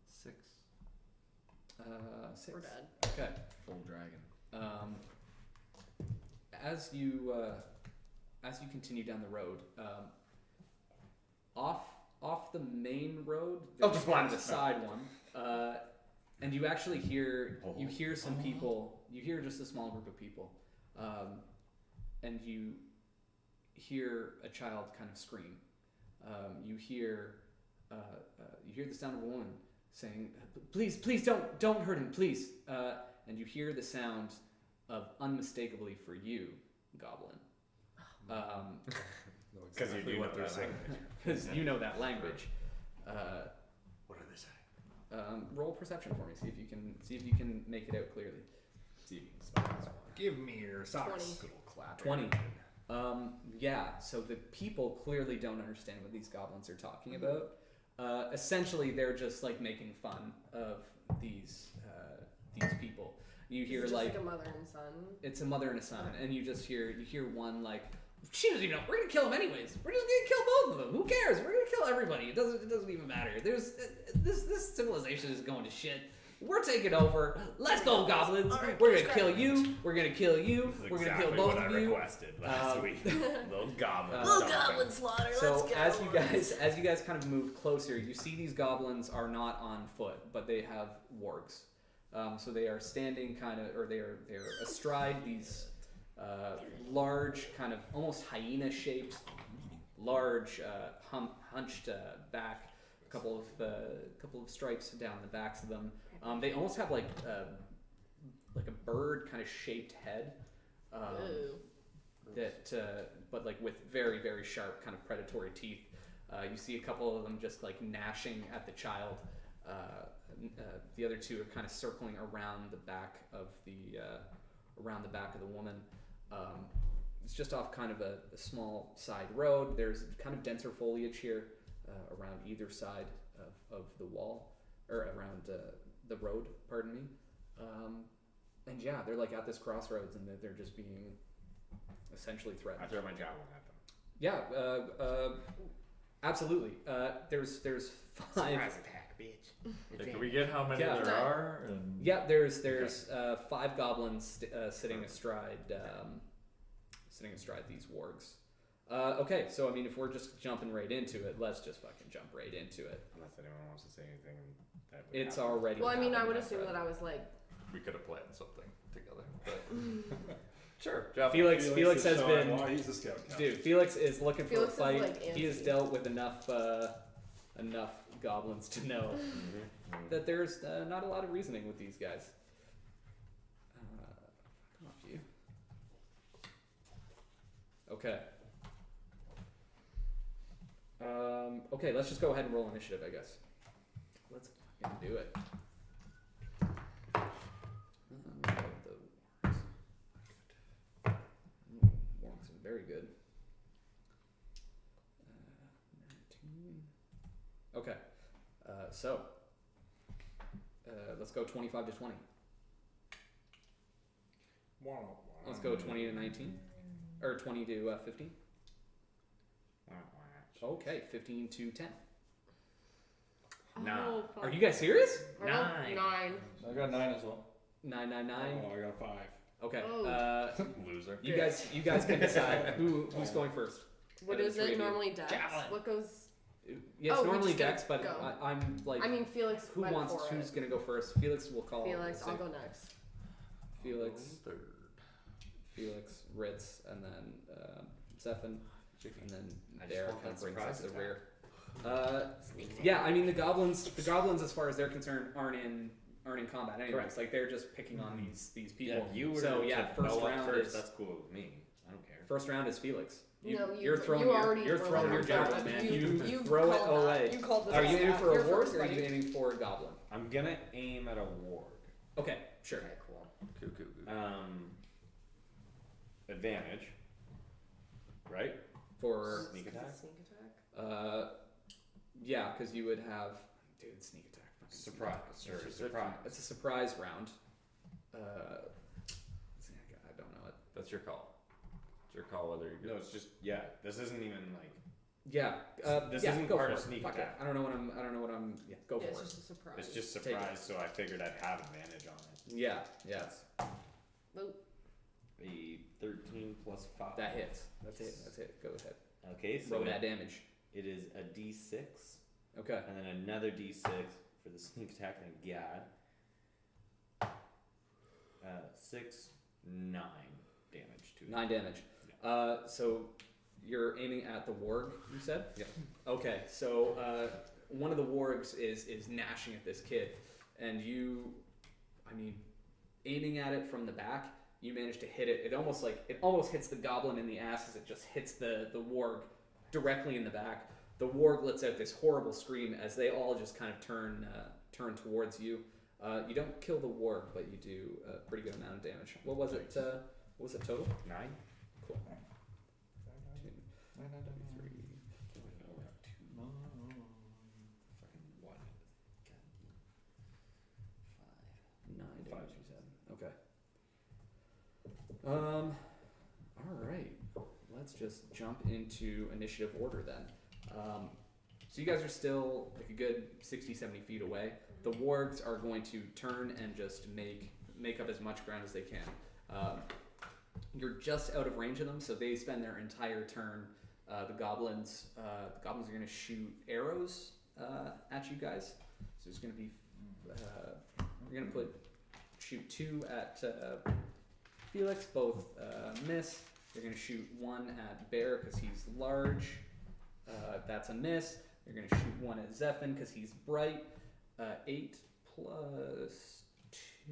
6. 6. We're dead. Okay. Full dragon. As you continue down the road, off the main road, there's just one one. the side one, and you actually hear some people. You hear just a small group of people, and you hear a child kind of scream. You hear the sound of a woman saying, "Please don't hurt him, please." And you hear the sound of unmistakably for you, Goblin. Because you do what they're saying. Because you know that language. What are they saying? Roll perception for me. See if you can make it out clearly. See if you can spot this one. Give me your socks. 20. Good old clap. 20. Yeah. So the people clearly don't understand what these goblins are talking about. Essentially, they're just like making fun of these people. You hear Is it just like a mother and son. it's a mother and a son, and you hear one like, she doesn't even know. We're gonna kill him anyways. We're just gonna kill both of them. Who cares? We're gonna kill everybody. It doesn't even matter. There's this civilization is going to shit. We're taking over. Let's go, goblins. Alright, We're gonna kill you. We're gonna kill you. This is We're gonna exactly kill both what of I you. requested last week. Little goblins. Little stomping. goblin slaughter. So Let's go. as you guys kind of move closer, you see these goblins are not on foot, but they have wargs. So they are standing they're astride these large, kind of almost hyena-shaped, large, hunched back couple of stripes down the backs of them. They almost have like a bird kind of shaped head. Ew. But like with very, very sharp kind of predatory teeth. You see a couple of them just like gnashing at the child. The other two are kind of circling around the back of the woman. It's just off kind of a small side road. There's kind of denser foliage here around either side of the wall, or around the road, pardon me. And yeah, they're like at this crossroads, and they're just being essentially I threatened. throw my javelin at them. Yeah, absolutely. There's 5. Surprise attack, bitch. Can we get how many Yeah. there are? And Yeah, there's 5 goblins sitting astride these wargs. Okay, so I mean, if we're just jumping right into it, let's just fucking jump right into it. Unless anyone wants to say anything that would It's happen. already. Well, I mean, I happened, would my assume friend. that I was like, we could have planned something together. But sure. Felix is has showing been. why he's a scout captain. Dude, Felix is looking for Felix is a fight. like He has antsy. dealt with enough goblins to know that there's not a lot of reasoning with these guys. Fuck off, you. Okay. Okay, let's just go ahead and roll initiative, I guess. Let's fucking do it. Wargs are very good. 19. Okay, so let's go 25 to 20. Let's go 20 to 19, or 20 to 15. Okay, 15 to 10. Nah. oh, fuck. Are you guys serious? I rolled 9. 9. I got 9 as well. 999. Oh, I got a 5. Okay. Oh. Loser. You guys can decide who's going first. What Out of is the three it of you. normally dex? Javelin. What goes? Yeah, it's Oh, we normally just gotta Dex, but go. I'm like, I mean, Felix who went wants? for Who's it. gonna go first? Felix will call. Felix, we'll I'll say go next. Felix, Third. Felix, Ritz, and then Zephin, and then I just Dare want kind of that brings up surprise the attack. rear. Yeah, I mean the goblins, as far as they're concerned, aren't in combat anyways. Correct. Like they're just picking on these people. Yeah, if you were so to yeah, first bow up round first, is that's cool with me. I don't care. first round is Felix. No, You're throwing you're were throwing like, your "Oh, javelin, God." man. You You throw it called that. away. You called this Are you out. aiming for a You're warg first, or are you buddy. aiming for a goblin? I'm gonna aim at a warg. Okay, sure. Okay, cool. Cool. Advantage. Right? For Sneak Is it attack? Sneak attack? yeah, because you would have sneak attack. Fucking sneak Surprise. attack. Or surprise. It's a surprise round. I don't know it. That's your call. It's your call whether you No, it's just this isn't even like Yeah. This yeah, isn't go part for of it. sneak Fuck attack. it. I don't know what I'm. Yeah, go Yeah, for it's it. just a surprise. it's just Take it. surprise, so I figured I'd have advantage on it. Yeah, yeah. Oh, A 13 plus 5. That hits. That's it. Go ahead. Okay, so Roll that damage. it is a D6, Okay. and then another D6 for the sneak attack. Thank God. 6, 9 damage to it. 9 damage. So you're aiming at the warg, you said? Yeah. Okay, so one of the wargs is gnashing at this kid, and aiming at it from the back, you manage to hit it. It almost hits the goblin in the ass as it just hits the warg directly in the back. The warg lets out this horrible scream as they all just kind of turn towards you. You don't kill the warg, but you do a pretty good amount of damage. What was it? What was it total? 9? Cool. 2, 3, Fucking what? 9 damage. You said. Okay. All right. Let's just jump into initiative order then. So you guys are still like a good 60, 70 feet away. The wargs are going to turn and just make up as much ground as they can. You're just out of range of them, so they spend their entire turn. The goblins are going to shoot arrows at you guys. So there's going to be you're going to shoot 2 at Felix, both miss. They're going to shoot 1 at Bear because he's large. That's a miss. You're gonna shoot one at Zephyr because he's bright. 8 plus 2,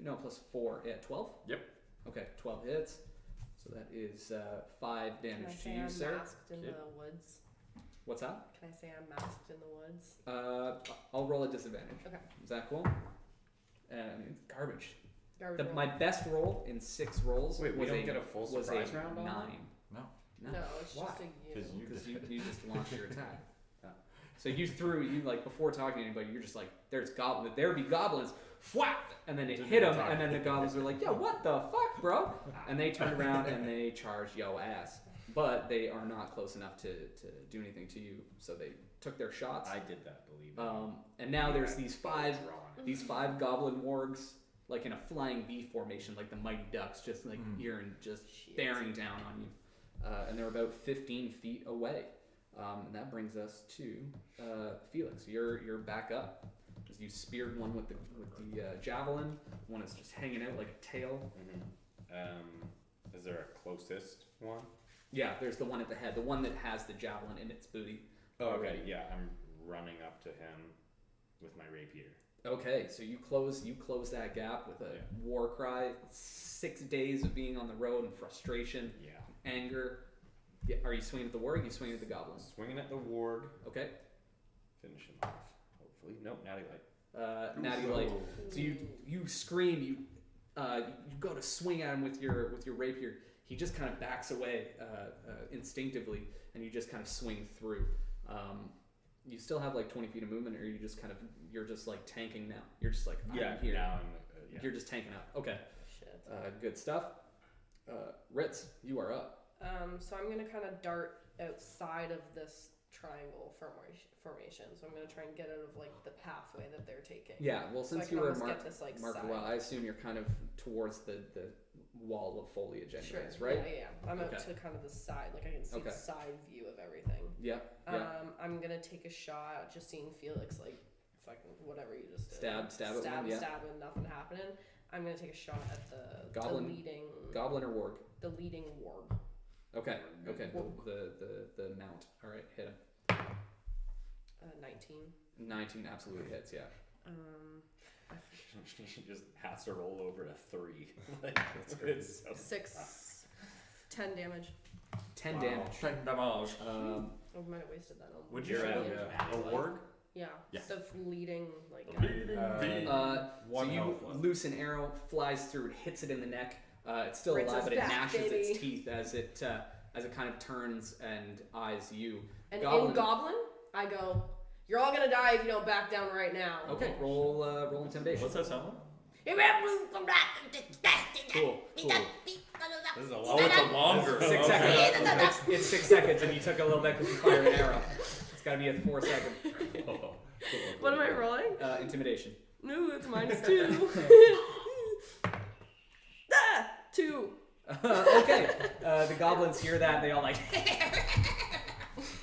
no, plus 4. Yeah, 12. Yep. Okay, 12 hits. So that is 5 Can I damage to say you, I'm sir. masked in the woods? What's that? Can I say I'm masked in the woods? I'll roll a disadvantage. Okay. Is that cool? Garbage. Garbage roll. My best roll in 6 rolls Wait, we was don't a, get a full was surprise a round on 9. that? No. No, it's Why? just a you. Because Because you just launched your attack. So you like before talking to anybody, you're just like, there's goblins, there be goblins, whap, and then it hit them, and then the goblins were like, yo, what the fuck, bro? And they turned around and they charged yo ass, but they are not close enough to do anything to you, so they took their shots. I did that, believe me. And now there's these Drawn. 5 goblin wargs, like in a flying V formation, like the Mighty Ducks, just like here and just Shit. bearing down on you, and they're about 15 feet away. And that brings us to Felix. You're back up. You speared one with the javelin. One is just hanging out like a tail. Is there a closest one? Yeah, there's the one at the head, the one that has the javelin in its booty. Okay, yeah, I'm running up to him with my rapier. Okay, so you close that gap with a war cry. 6 days of being on the road and frustration, Yeah. anger. Yeah, are you swinging at the warg? You swinging at the goblins? Swinging at the warg. Okay. Finish him off. Hopefully. Nope, natty light. Natty light. So you scream. You go to swing at him with your rapier. He just kind of backs away instinctively, and you just kind of swing through. You still have like 20 feet of movement, or you're just like tanking now. You're just like I'm here. Now I'm. You're just tanking up. Okay. Shit. Good stuff. Ritz, you are up. So I'm gonna kind of dart outside of this triangle formation. So I'm gonna try and get out of like the pathway that they're taking. Yeah. Well, So I since can you were almost marked, get this, like, marked side. well, I assume you're kind of towards the wall of foliage, anyways, Sure. right? Yeah. I'm out Okay. to kind of the side, like I can see the side view of everything. Yeah. I'm gonna take a shot, just seeing Felix like fucking whatever you just did. Stab at one, yeah. Stab, and nothing happening. I'm gonna take a shot at the Goblin. leading Goblin or warg? the leading warg. Okay. Okay. Warg. The mount. All right. Hit him. 19. 19 absolutely hits. Yeah. She just has to roll over a 3. Like, it's so 6, 10 damage. 10 damage. 10 damage. Oh, we might have wasted that. Would you say say? a warg? Yeah. Yeah. The leading like. So one you health left. loose an arrow, flies through, it hits it in the neck. It's still Ritz alive, is but it back, gnashes baby. its teeth as it kind of turns and eyes you. And Goblin. in Goblin, I go, "You're all gonna die if you don't back down right now." Okay. Roll intimidation. What's that sound like? Cool. This is a Oh, it's a longer. 6 okay. seconds. It's 6 seconds, and you took a little bit because you fired an arrow. It's got to be a 4 second. What am I rolling? Intimidation. No, it's -2. 2. Okay. The goblins hear that, and they all like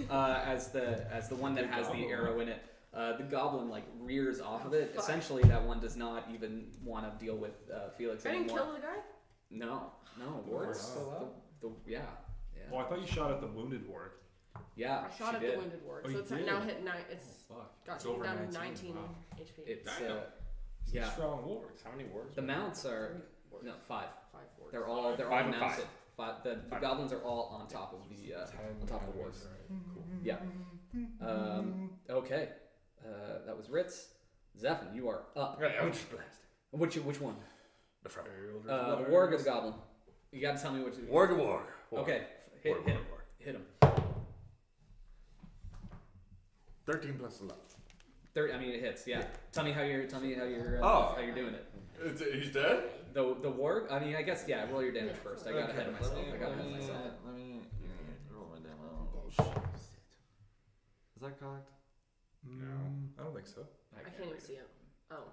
as the one that has the arrow in it. The goblin like rears off of it. Fuck. Essentially, that one does not even want to deal with Felix I didn't anymore. kill the guy. No, Ward's still out. Yeah. Oh, I thought you shot at the wounded ward. Yeah, I shot she at did. the wounded ward, Oh, so you it's did? now hit 9. It's Fuck. got It's taken over down 19. 19 Wow. HP. It's Damn. yeah. Strong wards. How many wards? The mounts are 3 wards. no 5. 5 wards. They're all 5 and mounted. 5. The Five. goblins are all on top of the 10 on top of the wards. damage, right. Cool. Yeah. Okay. That was Ritz. Zephyr, you are up. Which one? The front. The warg or the goblin? You got to tell me which. Warg. Okay. Hit him. Hit him. 13 plus 11. 30. I mean, it hits. Yeah. Tell me how you're Oh. how you're doing it. He's dead? The warg. I mean, I guess yeah. Roll your damage first. I got ahead of myself. Let me roll my damage. Is that correct? No, I don't think so. I can't even see it. Oh.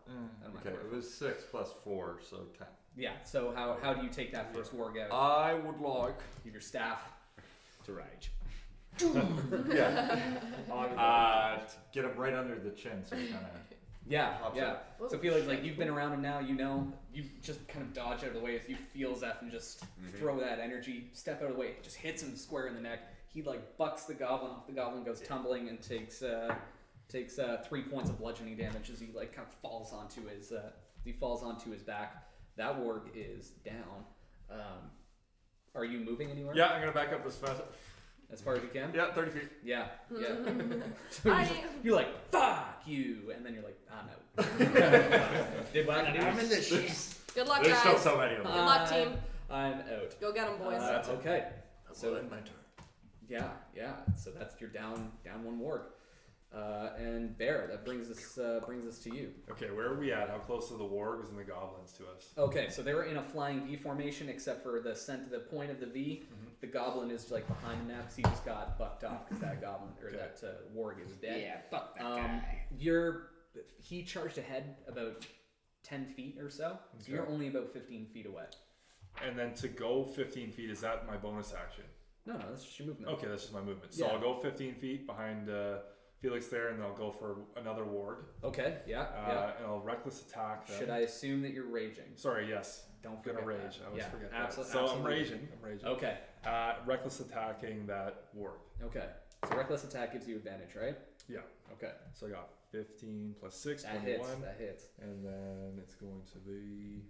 Okay, it was 6 plus 4, so 10. Yeah. So how do you take that first warg out? I would like. Give your staff. To rage. Yeah. To get him right under the chin, so he kind of. Yeah, Pops yeah. up. So Felix, like you've been around him now, you know, you just kind of dodge out of the way as you feel Zeph and just throw that energy, step out of the way, just hits him square in the neck. he like bucks the goblin off. The goblin goes tumbling and takes 3 points of bludgeoning damage as he like kind of falls onto his back. That warg is down. Are you moving anywhere? Yeah, I'm gonna back up As far as you can? Yeah, 30 feet. Yeah. So you're like, fuck you! And then you're like, I'm out. I'm in the sheets. Good luck, There's still guys. so many of them. Good luck, team. I'm out. Go get them, boys. Okay. So in my turn. Yeah. So that's your down one warg. And Bear, that brings us to you. Okay, where are we at? How close are the wargs and the goblins to us? Okay, so they were in a flying V formation, except for the point of the V. Mm-hmm. The goblin is like behind him now because he just got bucked off because that goblin or that warg is dead. Yeah, fuck that guy. He charged ahead about 10 feet or so. So Okay. you're only about 15 feet away. And then to go 15 feet, is that my bonus action? No, that's just your movement. Okay, that's just my movement. So Yeah. I'll go 15 feet behind Felix there, and then I'll go for another warg. Okay. Yeah. And I'll reckless attack them. Should I assume that you're raging? Sorry, yes. Don't I'm forget gonna rage. that. I always Yeah, forget that. absolutely. So absolutely. I'm raging. Okay. Reckless attacking that warg. Okay. So reckless attack gives you advantage, right? Yeah. Okay. So I got 15 plus 6, That 21. hits. And then it's going to be...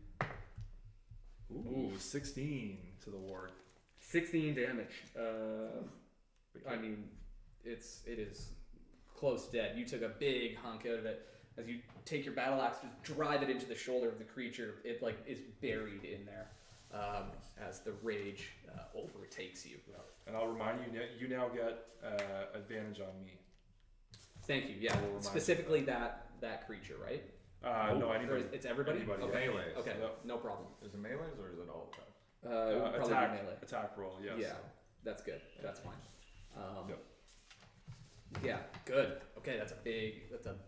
Ooh, 16 to the warg. 16 damage. I mean, it is close dead. You took a big hunk out of it. As you take your battle axe, just drive it into the shoulder of the creature. It like is buried in there as the rage overtakes you. And I'll remind you, you now get advantage on me. Thank you. Yeah, We'll remind specifically that creature, right? No, Or anybody. it's everybody. Anybody, Okay. Melees. Okay. Yep. No problem. Is it melees or is it all attack? It would probably attack, be melee. attack roll, yes. Yeah, that's good. That's fine. Yep. Yeah, good. Okay, that's a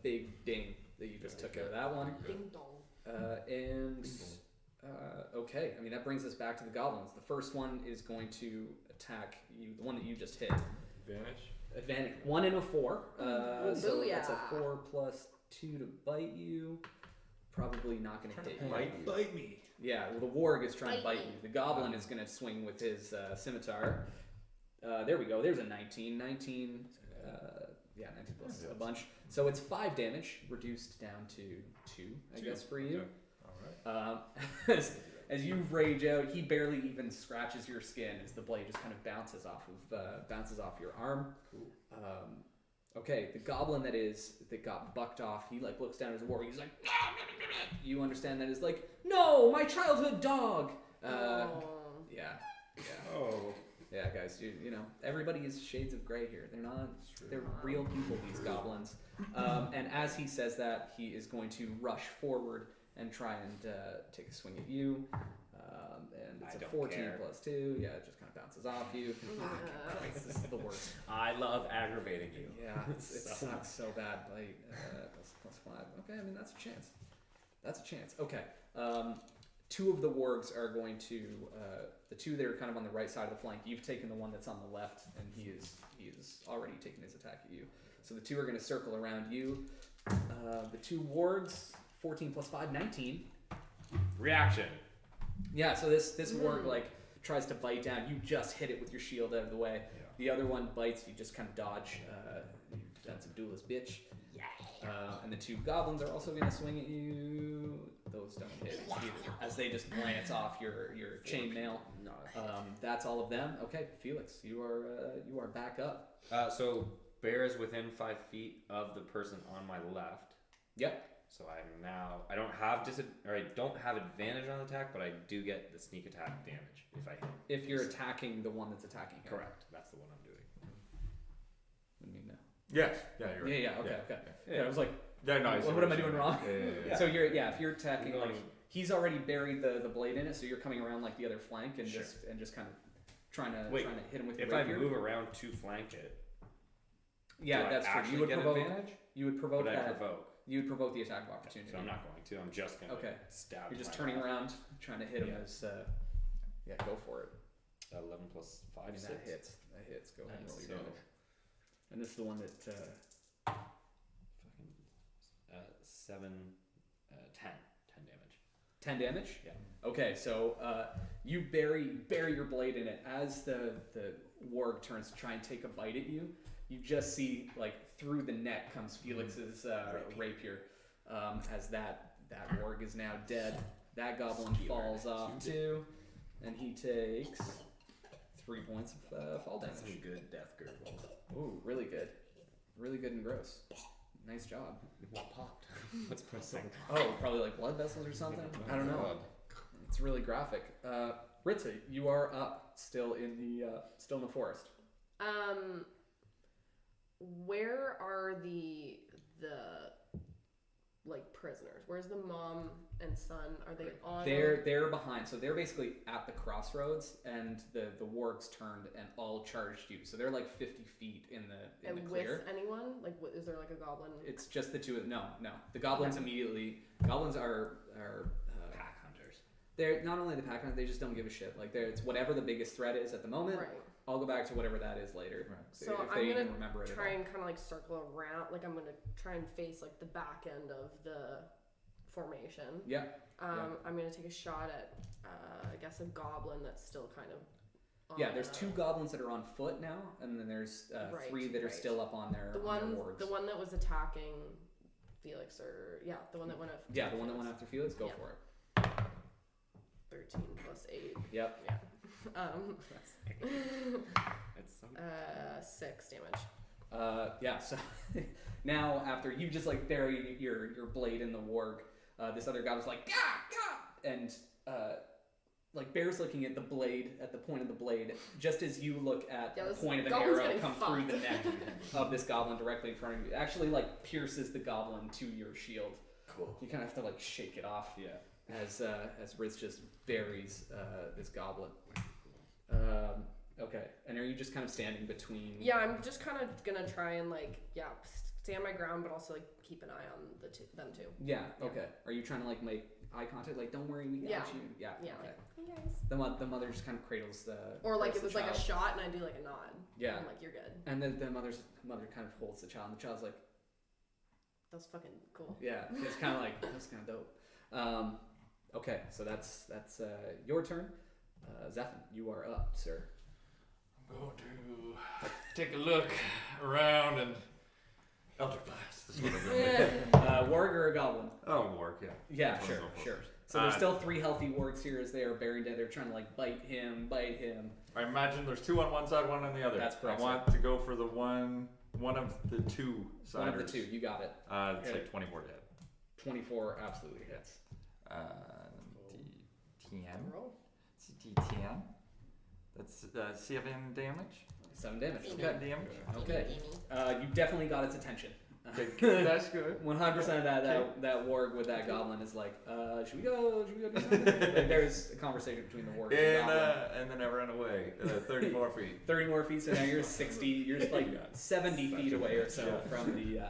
big ding that you just took out of that one. Ding dong. Okay, I mean that brings us back to the goblins. The first one is going to attack you. The one that you just hit. Advantage 1 and a 4. So that's a Booyah. 4 plus 2 to bite you. Probably not going to hit you. Bite me. Yeah, well, the warg is trying to Bite bite me. you. The goblin is going to swing with his scimitar. There we go. There's a 19. 19. 19 plus a bunch. So it's 5 damage, reduced down to 2, I guess, for you. Okay. All right. As you rage out, he barely even scratches your skin as the blade just kind of bounces off your arm. Cool. Okay, the goblin that got bucked off, he like looks down at his warg. He's like, you understand that is like, no, my childhood dog. Yeah. Oh. Yeah, guys, you know, everybody is shades of gray here. They're real people, these goblins. And as he says that, he is going to rush forward and try and take a swing at you. And it's I a don't 14 care. plus 2. Yeah, it just kind of bounces off you. This is the worst. I love aggravating you. Yeah, it sucks so bad. Like, plus 5. Okay, I mean, that's a chance. Okay. 2 of the wargs are going to, the 2 that are kind of on the right side of the flank, you've taken the one that's on the left, and he is already taken his attack at you. So the 2 are going to circle around you. The 2 wargs, 14 plus 5, 19. Reaction. Yeah, so this warg like tries to bite down. You just hit it with your shield out of the way. Yeah. The other one bites. You just kind of dodge. You defensive duelist bitch. Yeah. And the 2 goblins are also going to swing at you. Those don't hit either, as they just glance off your chainmail. No. That's all of them. Okay, Felix, you are back up. So bear is within 5 feet of the person on my left. Yep. So I'm now. I don't have advantage on attack, but I do get the sneak attack damage if I hit. If you're attacking the one that's attacking him. Correct. That's the one I'm doing. What do you mean no? Yes. Yeah, you're right. Yeah. Okay. Yeah, I was like, Yeah, no, I see what am I you're doing saying. wrong? Yeah. So if you're attacking, I'm going- like, he's already buried the blade in it, so you're coming around like the other flank and Sure. just kind of trying to Wait, hit him with If your I rapier. move around to flank it, Yeah, do I that's true. actually You would get provoke. advantage? You would provoke But I that. provoke. You would provoke the attack of opportunity. So I'm not going to. I'm just gonna Okay. stab. You're just my turning left. around, trying to hit him Yeah. as. Go for it. 11 plus 5, I mean, 6. that hits. That hits. Go ahead and roll Nice. your So- damage. And this is the one that. Fucking 7, 10 damage. 10 damage? Yeah. Okay, so you bury your blade in it. As the warg turns to try and take a bite at you, you just see, like, through the neck comes Felix's rapier. As that warg is now dead. That goblin falls off too, and he takes 3 points of fall damage. That's some good death gurgle. Ooh, really good. Really good and gross. Nice job. What popped? What's pressing? Oh, probably like blood vessels or something? I don't know. It's really graphic. Ritza, you are up, still in the forest. Where are the like prisoners? Where's the mom and son? Are they on? They're behind, so they're basically at the crossroads, and the wargs turned and all charged you. So they're like 50 feet in the clear. With anyone? Like, is there like a goblin? It's just the two. No. The goblins immediately. Goblins are Pack hunters. they're not only the pack hunters. They just don't give a shit. Like it's whatever the biggest threat is at the moment. Right. I'll go back to whatever that is later. Right. So if I'm they gonna even remember it. try and kind of like circle around. Like I'm gonna try and face like the back end of the formation. Yeah. I'm gonna take a shot at I guess a goblin that's still kind of. Yeah, there's 2 goblins that are on foot now, and then there's 3 that are still up on their the wargs. one that was attacking Felix, or the one that went after. Yeah, the one that went after Felix. Go Yeah. for it. 13 plus 8. Yep. Yeah. That's so 6 damage. Yeah. So now after you just like bury your blade in the warg, this other guy was like gah, and like bear's looking at the blade, at the point of the blade, just as you look at the point of an arrow come through the neck of this goblin directly in front of you. It actually like pierces the goblin to your shield. cool. You kind of have to like shake it off. Yeah. As Riz just buries this goblin. Okay, and are you just kind of standing between? Yeah, I'm just kind of gonna try and like stand my ground, but also like keep an eye on them too. Yeah. Okay. Are you trying to like make eye contact? Like, don't worry, we got you. Yeah. Yeah. Okay. Like, hey guys. The mother just kind of cradles the. Or like cradles it was the like a child. shot, and I do like a nod. Yeah. I'm like, you're good. And then the mother kind of holds the child, and the child's like, That's fucking cool. yeah. It's kind of like that's kind of dope. Okay, so that's your turn. Zephyr, you are up, sir. I'm going to take a look around and Eldritch Blast. That's what I'm gonna do. Warg or a goblin? Oh, work, yeah. Yeah, That's sure, what I'm going for. sure. So there's still 3 healthy wargs here as they are buried dead. They're trying to like bite him. I imagine there's 2 on one side, 1 on the other. That's correct, I want to go for the one of the 2 siders. One of the 2, you got it. It's like 24 to hit. 24 absolutely hits. D10. Roll. It's D10. That's 7 damage. 7 damage. Amy. Okay. Damage. Okay. You definitely got its attention. Okay, good. That's good. 100% of that warg with that goblin is like, should we go do something? Like, there's a conversation between the warg and the goblin. And then I ran away. 30 more feet. 30 more feet, so now you're 60, you're just like 70 feet away or so from the,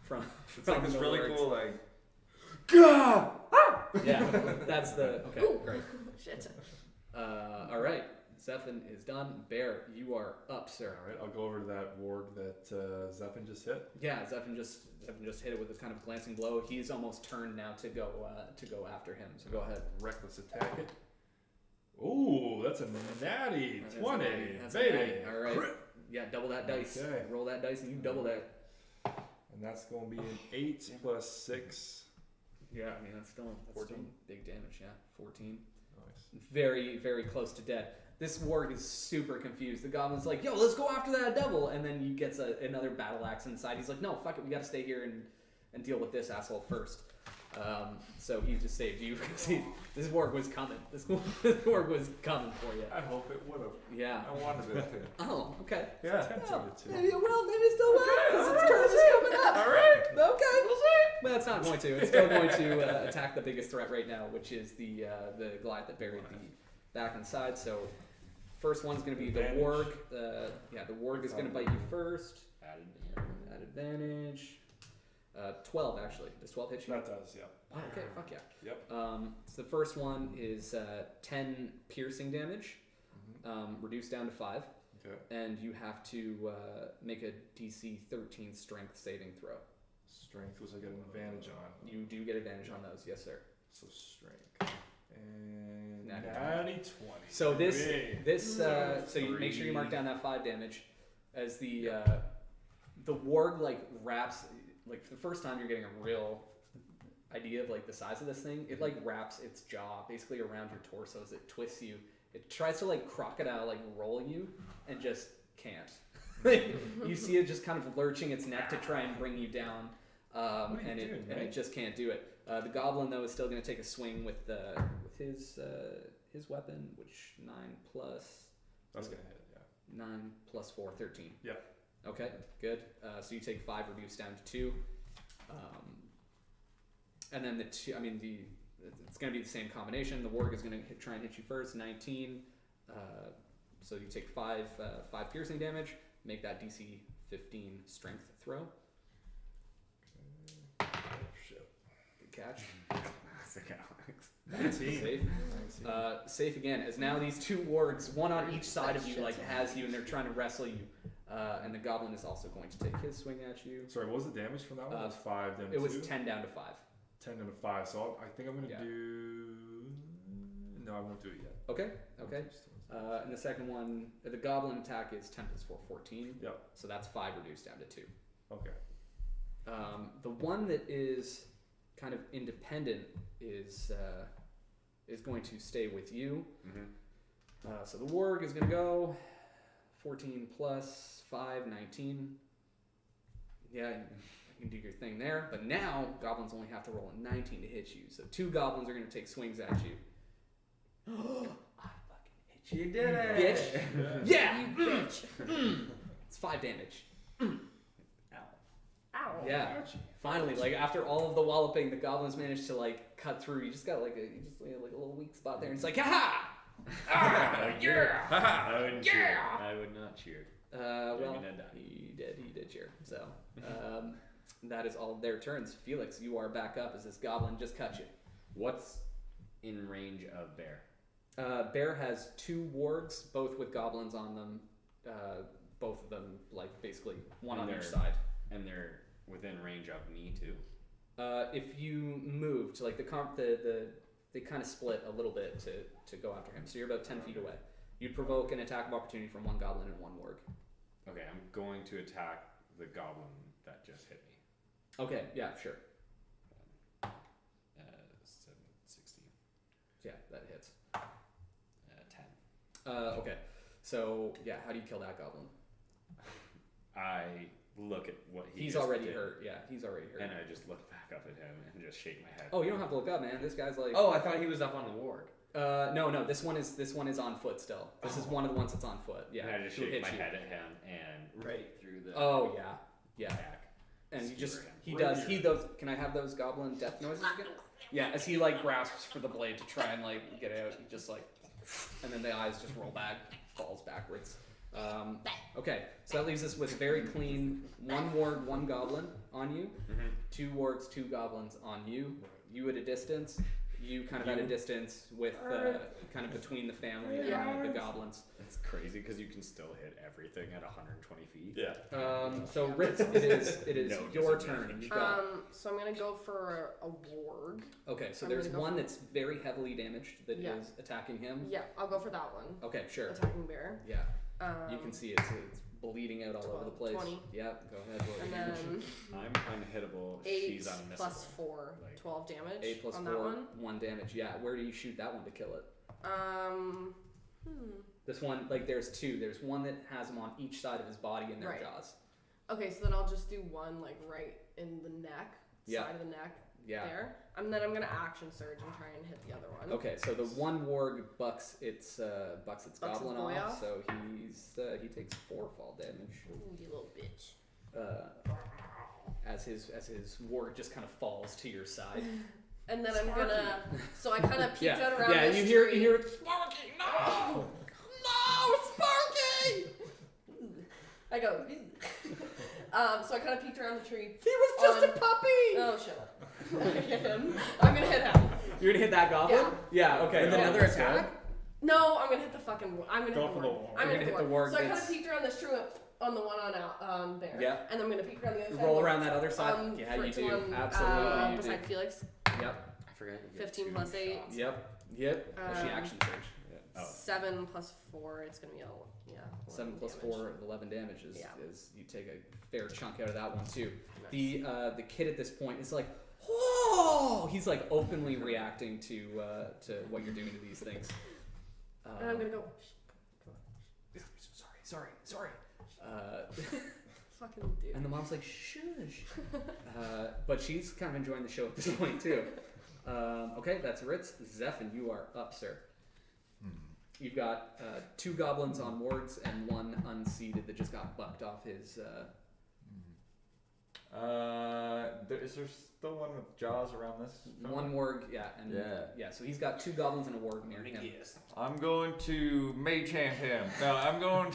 from It's like this the really wargs. cool, like, Gah! Yeah, that's the, okay, great. Shit. Alright, Zephyr is done. Bear, you are up, sir. All right, I'll go over to that ward that Zephyn just hit. Yeah, Zephyr just hit it with a kind of glancing blow. He's almost turned now to go after him. So go ahead. Reckless attack it. Ooh, that's a natty 20, That's a baby. natty. All right. Yeah, double that dice. Okay. Roll that dice and you double that. And that's going to be an 8 plus 6. Yeah, I mean that's still 14. big damage. Yeah, 14. Nice. Very, very close to dead. This warg is super confused. The goblin's like, "Yo, let's go after that devil," and then he gets another battle axe inside. He's like, "No, fuck it, we gotta stay here and deal with this asshole first." So he just saved you. This warg was coming. This warg was coming for you. I hope it would have. Yeah. I wanted it to. Oh, okay. Yeah. Oh, maybe it will. Maybe it still will. Because its turn is coming up. All right. Okay. We'll see. But it's not going to. It's still going to attack the biggest threat right now, which is the Goliath that buried the back inside. So first one's going to be the Advantage. warg. The warg is going to bite you first. At advantage. 12 actually. Does 12 hit you? That does, yeah. Oh, okay. Fuck yeah. Yep. So the first one is 10 piercing damage, reduced down to 5. Okay. And you have to make a DC 13 strength saving throw. Strength was I get an advantage on. You do get advantage on those, yes, sir. So strength. And Natty natty 20. So Baby. so you make sure you mark down that 5 damage as the warg like wraps, like for the first time you're getting a real idea of like the size of this thing. It like wraps its jaw basically around your torso as it twists you. It tries to like crocodile like roll you and just can't. You see it just kind of lurching its neck to try and bring you down, and it just can't do it. The goblin though is still going to take a swing with his weapon, which 9 plus. That's gonna hit. Yeah. 9 plus 4, 13. Yeah. Okay, good. So you take 5 reduced down to 2. And then it's going to be the same combination. The warg is going to try and hit you first, 19. So you take 5 piercing damage. Make that DC 15 strength throw. Oh, shit. Good catch. Classic Alex. 19. Safe. 19. Safe again, as now these 2 wargs, one on each side of you, like has you, and they're trying to wrestle you. And the goblin is also going to take his swing at you. Sorry, what was the damage from that one? It was 5 down to It was 2? 10 down to 5. 10 down to 5. So I think I'm gonna Yeah. do. No, I won't do it yet. Okay. And the second one, the goblin attack is 10 plus 4, 14. Yep. So that's 5 reduced down to 2. Okay. The one that is kind of independent is going to stay with you. Mm-hmm. So the warg is going to go 14 plus 5, 19. Yeah, you can do your thing there. But now goblins only have to roll a 19 to hit you. So 2 goblins are going to take swings at you. I fucking hit you. You did it! Bitch. Yeah. You bitch. It's 5 damage. Ow. Yeah. Finally, like after all of the walloping, the goblins managed to like cut through. You just got like a little weak spot there, and it's like, ha! Ah, yeah! I wouldn't cheer. I would not cheer. Well, gonna die. he did cheer. So, that is all their turns. Felix, you are back up as this goblin just cut you. What's in range of Bear? Bear has 2 wargs, both with goblins on them. Both of them, like basically one And on each they're- side. And they're within range of me too. If you moved, like they kind of split a little bit to go after him. So you're about 10 feet away. You'd provoke an attack of opportunity from 1 goblin and 1 warg. Okay, I'm going to attack the goblin that just hit me. Okay, yeah, sure. 7, 16, Yeah, that hits. 10. Okay, so yeah, how do you kill that goblin? I look at what He's just already did, hurt. Yeah, he's already hurt. and I just look back up at him and just shake my head. Oh, you don't have to look up, man. This guy's like. Oh, I thought he was up on the warg. No. This one is on foot still. This is one of the ones that's on foot. Yeah. And I just who shake hit my you. head at him and right through the Oh yeah. back. And he Skewer just him. he does. Can I have those goblin death noises again? Yeah, as he like grasps for the blade to try and like get out, he just like, and then the eyes just roll back, falls backwards. Okay, so that leaves us with very clean 1 warg, 1 goblin on you, Mm-hmm. 2 wargs, 2 goblins on you. You at a distance. You kind of at a distance with kind of between the family and the goblins. It's crazy because you can still hit everything at 120 feet. Yeah. So Ritz, it is No your disadvantage. turn. You've got So I'm gonna go for a warg. okay. So I'm there's gonna go one for- that's very heavily damaged that is Yeah. attacking him. Yeah, I'll go for that one. Okay, sure. Attacking bear. Yeah, Um, you can see it's bleeding out all over the place. 20. Yeah, go ahead. Roll And your then I'm unhittable. 8 She's unmissable. plus 4, Like- 12 damage 8 plus on 4, that one. 1 damage. Yeah, where do you shoot that one to kill it? Hmm. This one, like, there's 2. There's one that has them on each side of his body in their Right. jaws. Okay, so then I'll just do one like right in the neck, Yeah. side of the neck Yeah. there, and then I'm gonna action surge and try and hit the other one. Okay, so the 1 warg bucks its goblin boy off, off? so he takes 4 fall damage. Ooh, you little bitch. As his warg just kind of falls to your side. And then I'm gonna. So I kind of peeked Yeah, out around yeah. this You hear tree. Sparky, no, no, Sparky. I go. So I kind of peeked around the tree. He was just a puppy. Oh, shut up. I'm gonna hit him. You're gonna hit that goblin? Yeah. Okay. With okay, another that's attack? good. No, I'm gonna hit the fucking. I'm gonna Go hit for the the warg. warg. I'm You're gonna hit gonna the hit the warg warg. So I kind that's- of peeked around this tree on the one on there. Yeah. And then I'm gonna peek around the other side. Roll around that other side. Yeah, for you it to do. one, Absolutely, you do. beside Felix. Yep. I forget. You get 15 2 plus 8. shots. Yep. She action surge. Oh. 7 plus 4. It's gonna be 7 11 plus damage. 4, 11 damage is you take a fair chunk out of that one too. Nice. The kid at this point is like, oh, he's like openly reacting to what you're doing to these things. And I'm gonna go. Sorry. Fucking dude. And the mom's like, shush. But she's kind of enjoying the show at this point too. Okay, that's Ritz. Zephin, you are up, sir. You've got 2 goblins on wards and 1 unseated that just got bucked off his. Is there still one with jaws around this? One warg, yeah. So he's got 2 goblins and a warg near him. I'm going to mage hand him. No, I'm going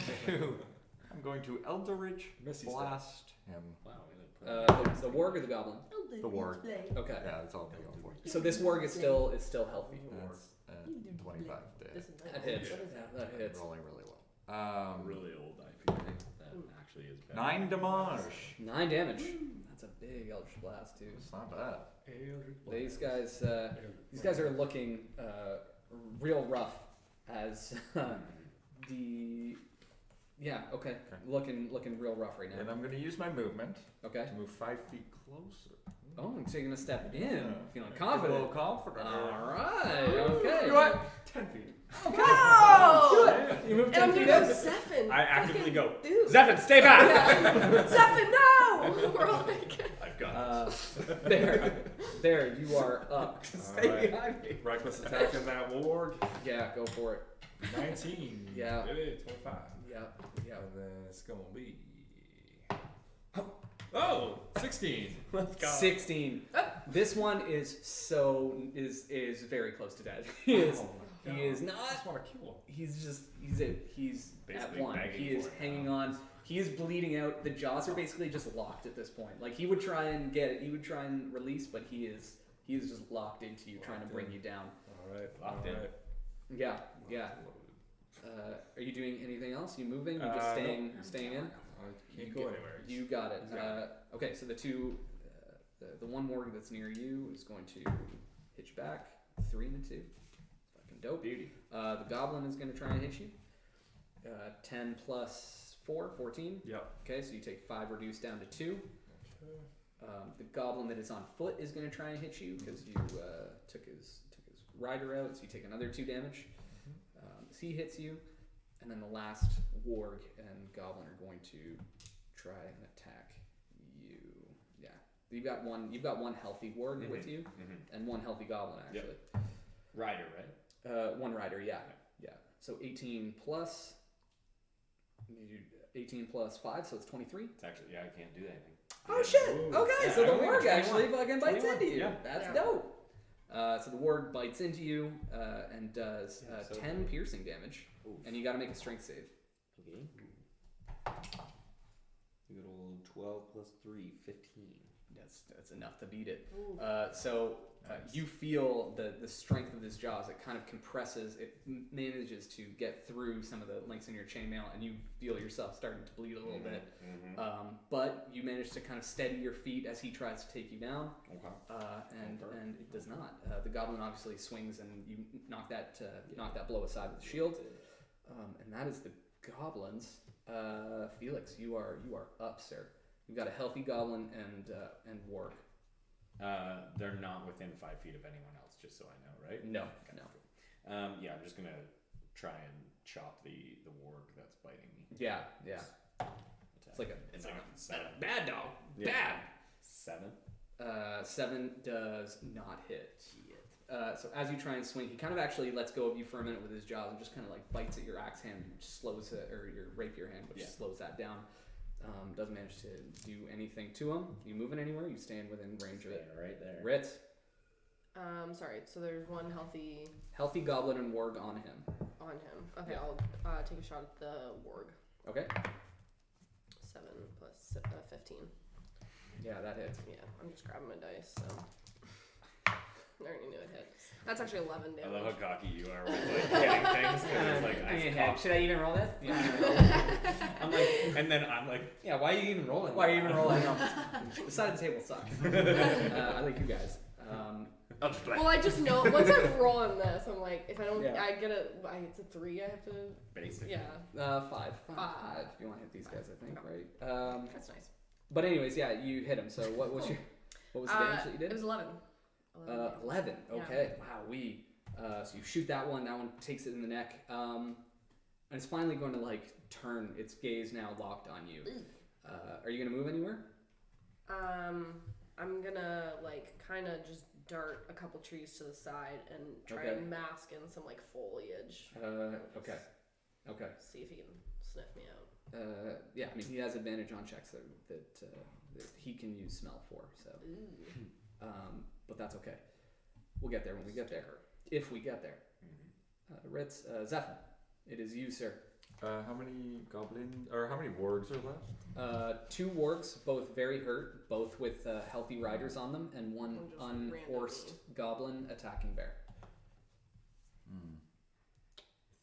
to Eldritch Misty blast him. Wow. The warg or the goblin? The warg. Okay. Yeah, that's all I'm going for. So this warg is still healthy. That's 25 to That hits. That hits. rolling really well. Really old IPA. That actually is bad. 9 damage. 9 damage. That's a big Eldritch Blast too. It's not bad. These guys are looking real rough as looking real rough right And now. I'm going to use my movement Okay. to move 5 feet closer. Oh, so you're gonna step in, Yeah. feeling A confident. little confident. All right. Okay. You know what? 10 feet. Whoa! You move And 10 I'm feet gonna go in. Zephin. I actively go, Dude. Zephin, stay back! Zephin, no! We're all like, I've got this. There, you are up. Alright. Reckless attack of that warg. Yeah, go for it. 19. Yeah. Did it, 25. Yeah. And then it's gonna be. Oh, 16. Let's go. 16. This one is very close to dead. He is I not. just want to kill him. He's at Basically 1. begging He is for it hanging now. on. He is bleeding out. The jaws are basically just locked at this point. Like he would try and get it. He would try and release, but he is just locked into you, trying to bring you down. Alright. Locked in. Alright. Yeah. Are you doing anything else? You moving? You just staying in? I can't go anywhere. You got it. Exactly. Okay, so the 2, the one morgue that's near you is going to hit you back. 3 and a 2. Fucking dope. Beauty. The goblin is going to try and hit you. 10 plus 4, 14. Yep. Okay, so you take 5 reduced down to 2. The goblin that is on foot is going to try and hit you because you took his rider out, so you take another 2 damage. So he hits you, and then the last warg and goblin are going to try and attack you. Yeah, you've got one healthy warg with you, and 1 healthy goblin actually. Yep. Rider, right? 1 rider, yeah. So 18 plus 5, so it's 23. It's actually, I can't do anything. Oh shit! Ooh. Okay, Yeah, so I the don't think warg it's actually 21. fucking bites 21, into you. yeah. That's Yeah. dope. So the warg bites into you and does Yeah, so 10 piercing damage, Oof. and you got to make a strength save. Okay. Good old 12 plus 3, 15. That's enough to beat it. ooh. So Nice. you feel the strength of this jaws. It kind of compresses. It manages to get through some of the links in your chainmail, and you feel yourself starting to bleed a little bit. But you manage to kind of steady your feet as he tries to take you down, Okay. and it does not. The goblin obviously swings, and you knock that blow aside with the shield. And that is the goblins. Felix, you are up, sir. You've got a healthy goblin and warg. They're not within 5 feet of anyone else, just so I know, right? No, Okay, no. cool. Yeah, I'm just gonna try and chop the warg that's biting me. Yeah. Attack. It's like It's like a 7. bad dog. Yeah. Bad. 7. 7 does not hit. So as you try and swing, he kind of actually lets go of you for a minute with his jaws and just kind of like bites at your axe hand, and slows it, or your rapier hand, which Yeah. slows that down. Doesn't manage to do anything to him. You moving anywhere? You staying within range of it? Yeah, right there. Ritz, Sorry. So there's 1 healthy goblin and warg on him. on him. Okay, Yeah. I'll take a shot at the warg. Okay. 7 plus 15. Yeah, that hits. Yeah, I'm just grabbing my dice. So I already knew it hit. That's actually 11 I damage. love how cocky you are with like getting things. 'Cause it's like I pop. Should I even roll this? I'm like, and then I'm like, Yeah, why are you even rolling? Why are you even rolling? No. The side of the table sucks. I like you guys. Eldritch Blast. Well, I just know once I've rolled this, I'm like, if I don't, Yeah. it's a 3. I have to. Basic. Yeah, 5. Five. You want to hit these guys, I think, right? that's nice. But anyways, yeah, you hit him. So what was the damage that you It did? was 11. 11. Yeah. Okay. Wow. So you shoot that one. That one takes it in the neck. And it's finally going to like turn its gaze now locked on you. Are you gonna move anywhere? I'm gonna like kind of just dart a couple trees to the side and try Okay. and mask in some like foliage. Okay. See if he can sniff me out. Yeah. I mean, he has advantage on checks that he can use smell for. So, but that's okay. We'll get there when we get there. If we get there. Ritz, Zephyr, it is you, sir. How many wargs are left? 2 wargs, both very hurt, both with healthy riders on them, and one One just unhorsed goblin attacking bear.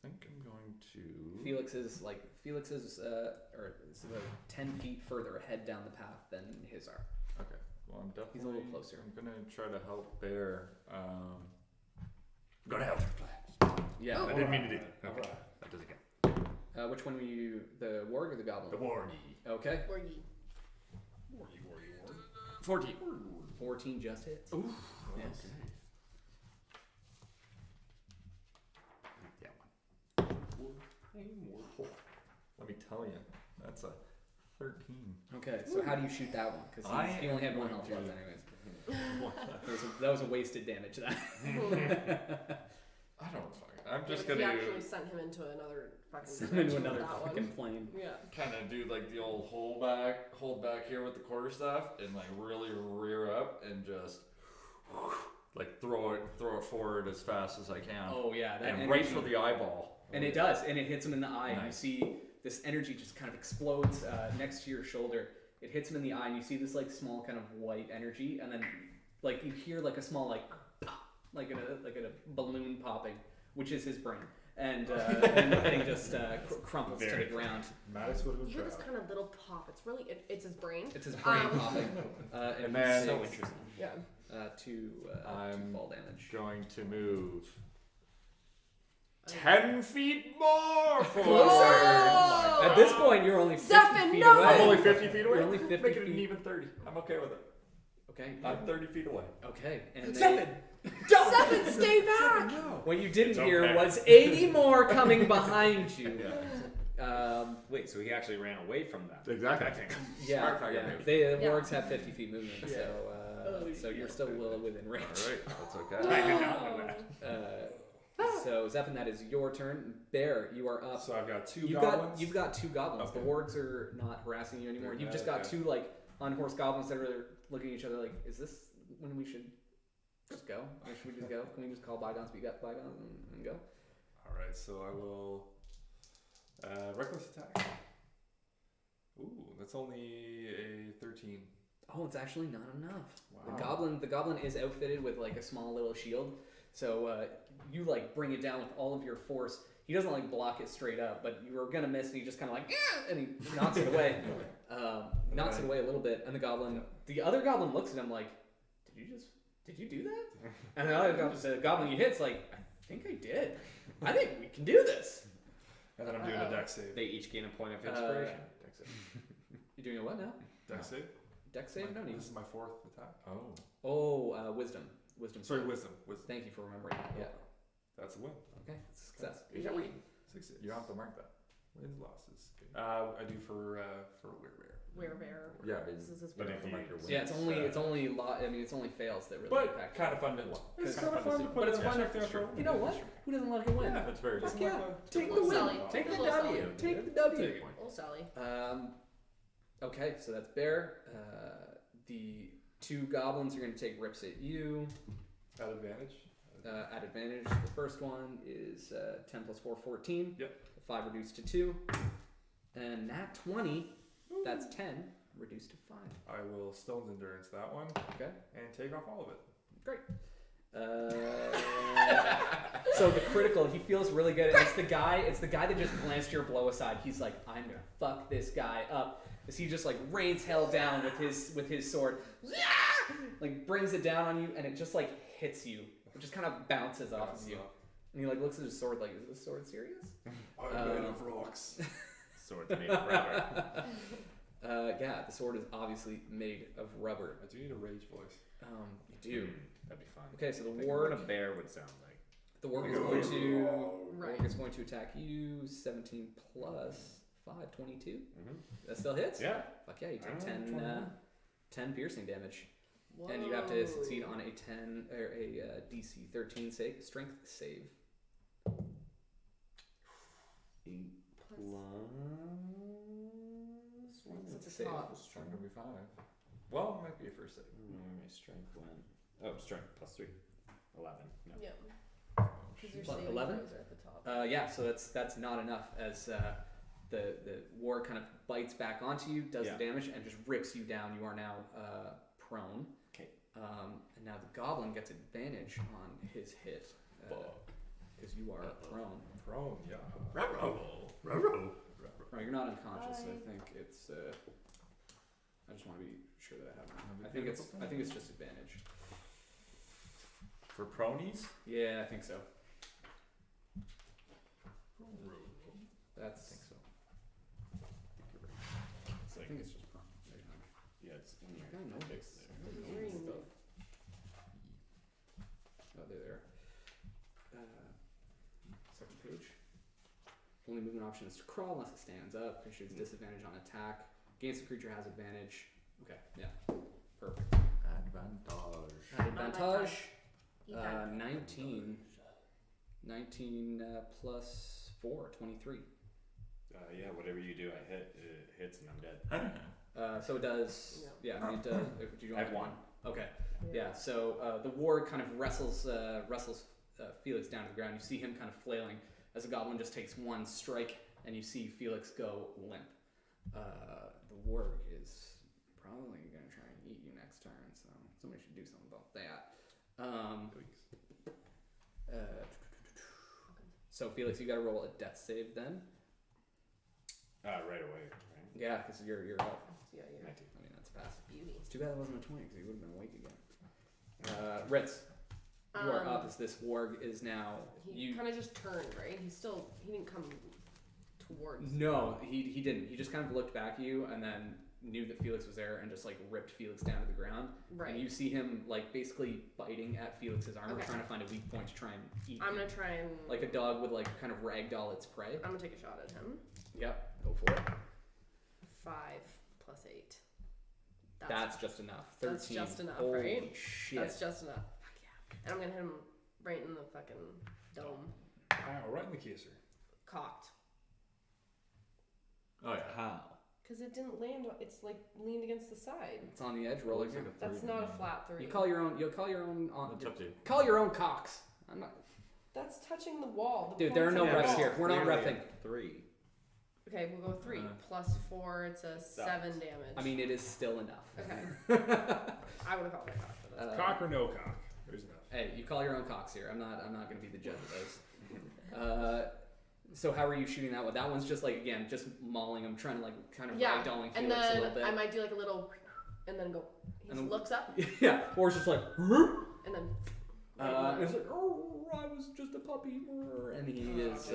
I think I'm going to. Felix is or is about 10 feet further ahead down the path than his are. Okay. Well, I'm definitely. He's a little closer. I'm gonna try to help Bear. Go to Eldritch Blast. Yeah. Oh. I didn't mean to do that. Okay. Okay. That doesn't count. Which one were you? The warg or the goblin? The wargy. Okay. Or ye. 14. 14 just hits. Ooh. Yes. That one. Let me tell you, that's a 13. Okay. So how do you shoot that one? Because he only had 1 health left, anyways. That was a wasted damage. That. I don't fucking. I'm just He gonna actually sent him into another fucking. Send him into dimension with another that fucking one. plane. Yeah. kind of do like the old hold back here with the quarterstaff, and like really rear up and just like throw it forward as fast as I can. Oh yeah, that and energy. right for the eyeball. And it does, and it hits him in the eye. And you Nice. see this energy just kind of explodes next to your shoulder. It hits him in the eye, and you see this like small kind of white energy, and then like you hear like a small like pop, like in a balloon popping, which is his brain, and then the thing just crumples to the ground. Maddox would have You been hear this proud. kind of little pop. It's really it's his brain. It's his brain Um, popping, and then- he So takes, interesting. Yeah. 2 I'm fall damage. Going to move 10 feet more forward. Whoa! At this point, you're only 50 Zephyr, feet no! away. I'm only 50 feet away. You're only 50 Make it feet. an even 30. I'm okay with it. Okay. I'm 30 feet away. Okay. And Seven, stay back. what you didn't It's hear okay. was 80 more coming behind you. Wait, so he actually ran away from them. Exactly. Yeah, Smart fire yeah. move. The Yeah. wargs have 50 feet movement, so you're still well within range. Alright, that's I okay. did not know that. So Zephon, that is your turn. Bear, you are up. So I've got 2 You've goblins. got 2 goblins. Okay. The wargs are not harassing you anymore. They're You've just not, got okay. 2 like unhorsed goblins that are looking at each other like, is this when we should just go? Or should we just go? Can we just call bygones be bygones and go? Alright, so I will. Reckless attack. Ooh, that's only a 13. Oh, it's actually not enough. Wow. The goblin is outfitted with like a small little shield, so you like bring it down with all of your force. He doesn't like block it straight up, but you were gonna miss, and he just kind of like, "Yeah!" and he knocks it away, knocks it away a little bit, and the other goblin looks at him like, did you do that? And the goblin you hit's like, I think I did. I think we can do this. And then I'm doing a dex save. They each gain a point of inspiration. You're doing a what now? Dex save? Dex save? No need. This is my 4th attack. Oh. Oh, wisdom. Wisdom. Sorry, save. wisdom. Thank you for remembering that. Yeah. That's a win. Okay. Success. Success. You don't have to mark that. Wins, losses. I do for werebear. Werebear. Yeah, This is his But weird if you- mark your win. Yeah, it's only fails that really But impact. kind of fun to watch. It's Kinda kind of fun to fun to see. put But it's in fun check there for You know what? Who doesn't like a win? Yeah, That's very good. Fuck yeah. Take the Little win. Sally. Take the Little W. Sally. Take the W. Take it. Oh, Sally. Okay, so that's Bear. The 2 goblins are going to take rips at you At advantage. at advantage. The first one is 10 plus 4, 14. Yep. 5 reduced to 2. And nat 20, that's 10, reduced to 5. I will Stone's Endurance that one. Okay. And take off all of it. Great. So the critical, he feels really good. It's the guy that just glanced your blow aside. He's like, I'm gonna fuck this guy up. As he just like rains hell down with his sword. like brings it down on you, and it just like hits you. It just kind of bounces off of you. And he like looks at his sword like, is this sword serious? I'm made of rocks. Sword's made of rubber. Yeah, the sword is obviously made of rubber. I do need a rage voice. You do. That'd be fun. Okay, so the Think of what a warg. bear would sound like. The warg is going to. Right. Warg is going to attack you. 17 plus 5, 22. Mm-hmm. That still hits. Yeah. Fuck yeah, you take Ah, 10 piercing damage. Whoa. And you have to succeed on a 10 or a DC 13 strength save. 8 plus 1. What's It's a at save? the top. Strength will be 5. Well, it might be a first save. I don't know where my strength went. Oh, strength plus 3. 11. No. Yeah. Because your What, saving 11? throws are at the top. Yeah, so that's not enough as the war kind of bites back onto you, does Yeah. the damage, and just rips you down. You are now prone. Okay. And now the goblin gets advantage on his hit because you are prone. Prone, yeah. Oh, you're not unconscious. Bye. I think it's. I just want to be sure that I have. I think it's just advantage. For pronies? Yeah, I think so. That's. I think so. It's I like, think it's just prone. yeah, it's in your I know fix this. there. Green. Stuff. Oh, there. Second page. Only movement option is to crawl unless it stands up. Creature has disadvantage on attack. Against the creature has advantage. Okay, yeah. Perfect. Advantage. 19. 19 plus 4, 23. Yeah, whatever you do, I hit. It hits and I'm dead. So it does. Yeah, I mean, it does. Do you I have one. Okay. Yeah. So the ward kind of wrestles Felix down to the ground. You see him kind of flailing as the goblin just takes one strike, and you see Felix go limp. The warg is probably gonna try and eat you next turn, so somebody should do something about that. So Felix, you got to roll a death save then. Right away, right? Yeah, because you're up. Yeah, yeah. 19. I mean, that's a pass. Beauty. It's too bad it wasn't a 20 because he would have been awake again. Ritz, you are up as this warg is now. He kind of just turned, right? He didn't come towards. No, he didn't. He just kind of looked back at you and then knew that Felix was there and just like ripped Felix down to the ground. Right. And you see him like basically biting at Felix's armor, Okay. trying to find a weak point to try and eat I'm him. gonna try and. Like a dog would like kind of ragdoll its prey. I'm gonna take a shot at him. Yep, go for it. 5 plus 8. That's just enough. 13. That's just enough, Holy right? shit. That's just enough. Fuck yeah. And I'm gonna hit him right in the fucking dome. Wow, right in the kisser. Cocked. Oh yeah. How? Because it didn't land. It's like leaned against the side. It's on the edge. Roll again. That's not a flat 3. You call your own. You'll call your own. That's up to you. Call your own cocks. I'm not. That's touching the wall. The Dude, there are point's no on the refs wall. here. We're not Clearly reffing. a 3. Okay, we'll go 3 Uh, plus 4. It's a 7 damage. I mean, it is still enough. Okay. I would have called it cock for this. Cock or no cock? There's enough. Hey, you call your own cocks here. I'm not going to be the judge of those. So how are you shooting that one? That one's just like again, just mauling him, trying to like kind of Yeah, ragdolling and Felix a then little bit. I might do like a little, and then go. He And then- looks up, Yeah, or it's just like. and then. It's like, oh, I was just a puppy, and he is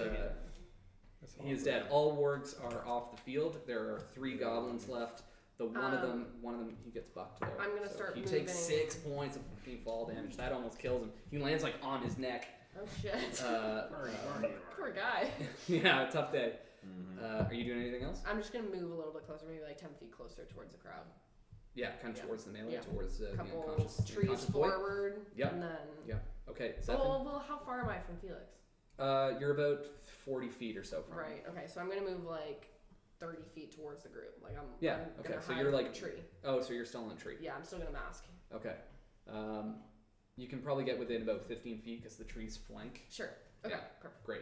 he is dead. All wargs are off the field. There are 3 goblins left. The one of them he gets bucked though. I'm gonna So start He moving. takes 6 points of fucking fall damage. That almost kills him. He lands like on his neck. Oh shit! Poor guy. Yeah, tough day. Mm-hmm. Are you doing anything else? I'm just gonna move a little bit closer, maybe like 10 feet closer towards the crowd. Yeah, kind of Yeah. towards the melee, Yeah. towards the Couple unconscious. trees unconscious boy. forward. Yep. And then. Yeah. Okay. Zephyr. Well, how far am I from Felix? You're about 40 feet or so from him. Right. Okay. So I'm gonna move like 30 feet towards the group. Like I'm. Yeah, I'm okay, gonna so hide you're in like- the tree. Oh, so you're still in the tree. Yeah, I'm still gonna mask. Okay. You can probably get within about 15 feet because the trees flank. Sure. Okay. Yeah. Perfect. Great.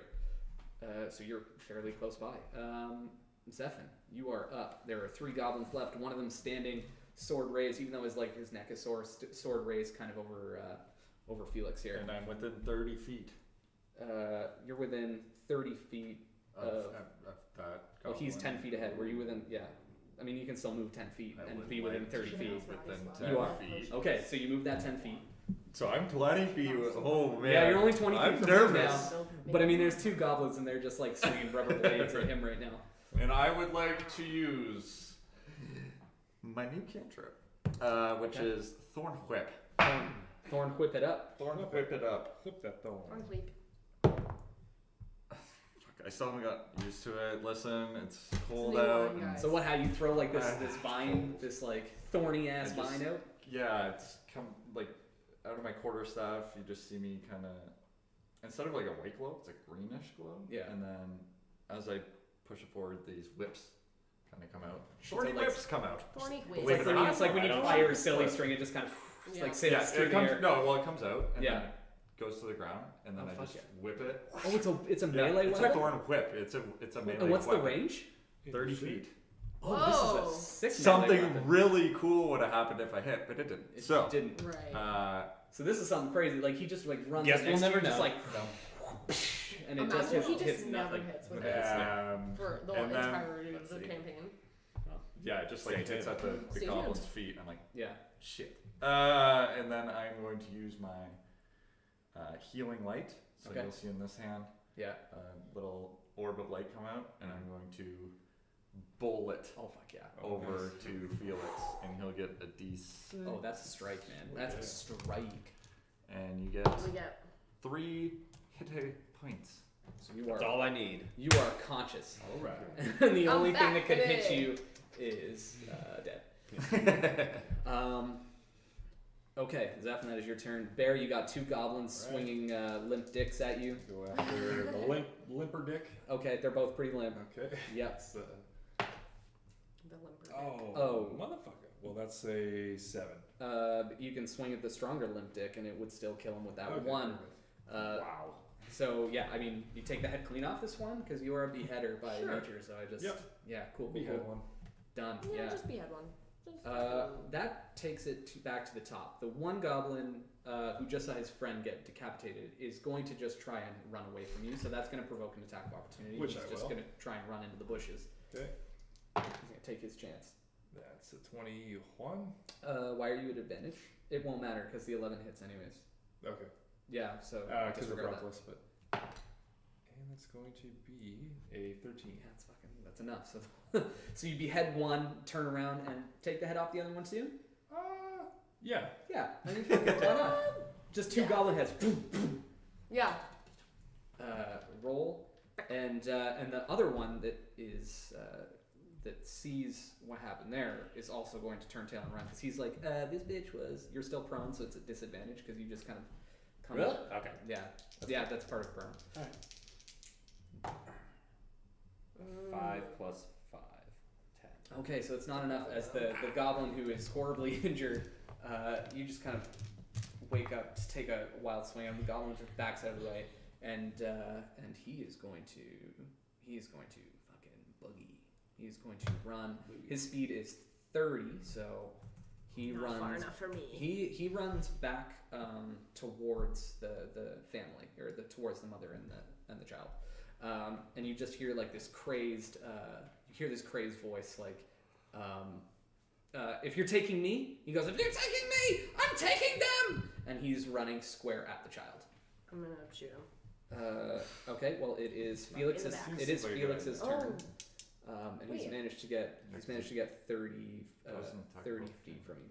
So you're fairly close by. Zephyr, you are up. There are 3 goblins left. One of them standing, sword raised, even though his neck is sore. Sword raised, kind of over Felix here. And I'm within 30 feet You're within 30 feet of of. that. Oh, he's goblin. 10 feet ahead. Were you within? Yeah. I mean, you can still move 10 feet I and would be within like 30 to feet. move within You 10 are. feet. Okay, so you move that 10 feet. So I'm 20 feet. Oh man. Yeah, you're only 20 feet I'm from nervous. him now. But I mean, there's 2 goblins and they're just like swinging rubber blades at him right now. And I would like to use my new cantrip, which Okay. is Thorn Whip. Thorn whip it up. Thorn Whip it up. Flip that thorn. Or sleep. I still haven't got used to it. Listen, it's It's cold a new out. one, and- guys. So what? How you throw like this Ah, this vine, this like thorny ass I just- vine out? Yeah, it's come like out of my quarterstaff. You just see me kind of, instead of like a white glow, it's a greenish glow. Yeah. And then as I push it forward, these whips kind of come out. So Shorty like- whips come out. Thorny It's whip. Believe like it when or you, not, it's like when I you don't fire know. a silly string, it just kind of Yeah. like sails Yeah, through it the comes. air. No, well, it comes out and Yeah. then it goes to the ground, and then Oh, I fuck just yeah. whip it. Oh, it's a Yeah, melee it's a weapon. thorn whip. It's a melee. And what's the weapon. range? 30 feet. Oh, Whoa. this is a sick melee Something weapon. really cool would have happened if I hit, but it didn't. It So, didn't. Right. So this is something crazy. Like he just like runs. Guess up we'll next to you, never just know. like, and it Imagine just he hits, just hits never nothing. hits with it um, for the and then- entirety of let's the see. campaign. yeah, it just like Stay hits tuned. at the Stay goblin's tuned. feet. I'm like, Yeah. shit. And then I'm going to use my healing light. So Okay. you'll see in this hand Yeah. a little orb of light come out, and I'm going to bowl it Oh fuck yeah. over to Felix, and he'll get a D6, Oh, that's a strike, man. That's a strike. and you get We get 3 hit points. So you That's are all I need. you are conscious, Alright. and the I'm only thing that back, could hit baby. you is dead. Okay, Zeph, that is your turn. Bear, you got 2 goblins Alright. swinging limp dicks at you. Go after the limper dick. Okay, they're both pretty limp. Okay. Yep. That's, the limper. Oh. Motherfucker. Well, that's a 7. You can swing at the stronger limp dick, and it would still kill him with that Okay, one. perfect. Wow. So yeah, I mean, you take the head clean off this one because you are a beheader by Sure. nature. So I just Yep. yeah, cool. Behead one. Done. Yeah, Yeah. just behead one. Just behead one. That takes it back to the top. The one goblin who just saw his friend get decapitated is going to just try and run away from you. So that's going to provoke an attack of opportunity. Which He's I just will. going to try and run into the bushes. Okay. He's going to take his chance. That's a 21. Why are you at advantage? It won't matter because the 11 hits anyways. Okay. Yeah. So Because of disregard that. reckless, but. And it's going to be a 13. Yeah, that's enough. So so you behead one, turn around, and take the head off the other one too. Yeah. Yeah, I mean, fuck it, why not? Just 2 Yeah. goblin heads. Yeah. Roll, and the other one that is that sees what happened there is also going to turn tail and run because he's like, this bitch was. You're still prone, so it's a disadvantage because you just kind of come. Really? Okay. Yeah, that's part of prone. 5 plus 5. 10. Okay, so it's not enough as the goblin who is horribly injured. You just kind of wake up, just take a wild swing, and the goblin just backs out of the way, and he is going to fucking boogie. He is going to run. His speed is 30, so he Not runs. far enough for me. He runs back towards the family or towards the mother and the child, and you just hear like this crazed voice like, if you're taking me, he goes, if you're taking me, I'm taking them, and he's running square at the child. I'm gonna shoot him. Okay, well it is Right in the Felix's back. it is Seems like a good Felix's idea. turn, and he's Wait. managed to get 30 Doesn't attack 30 both feet of from you.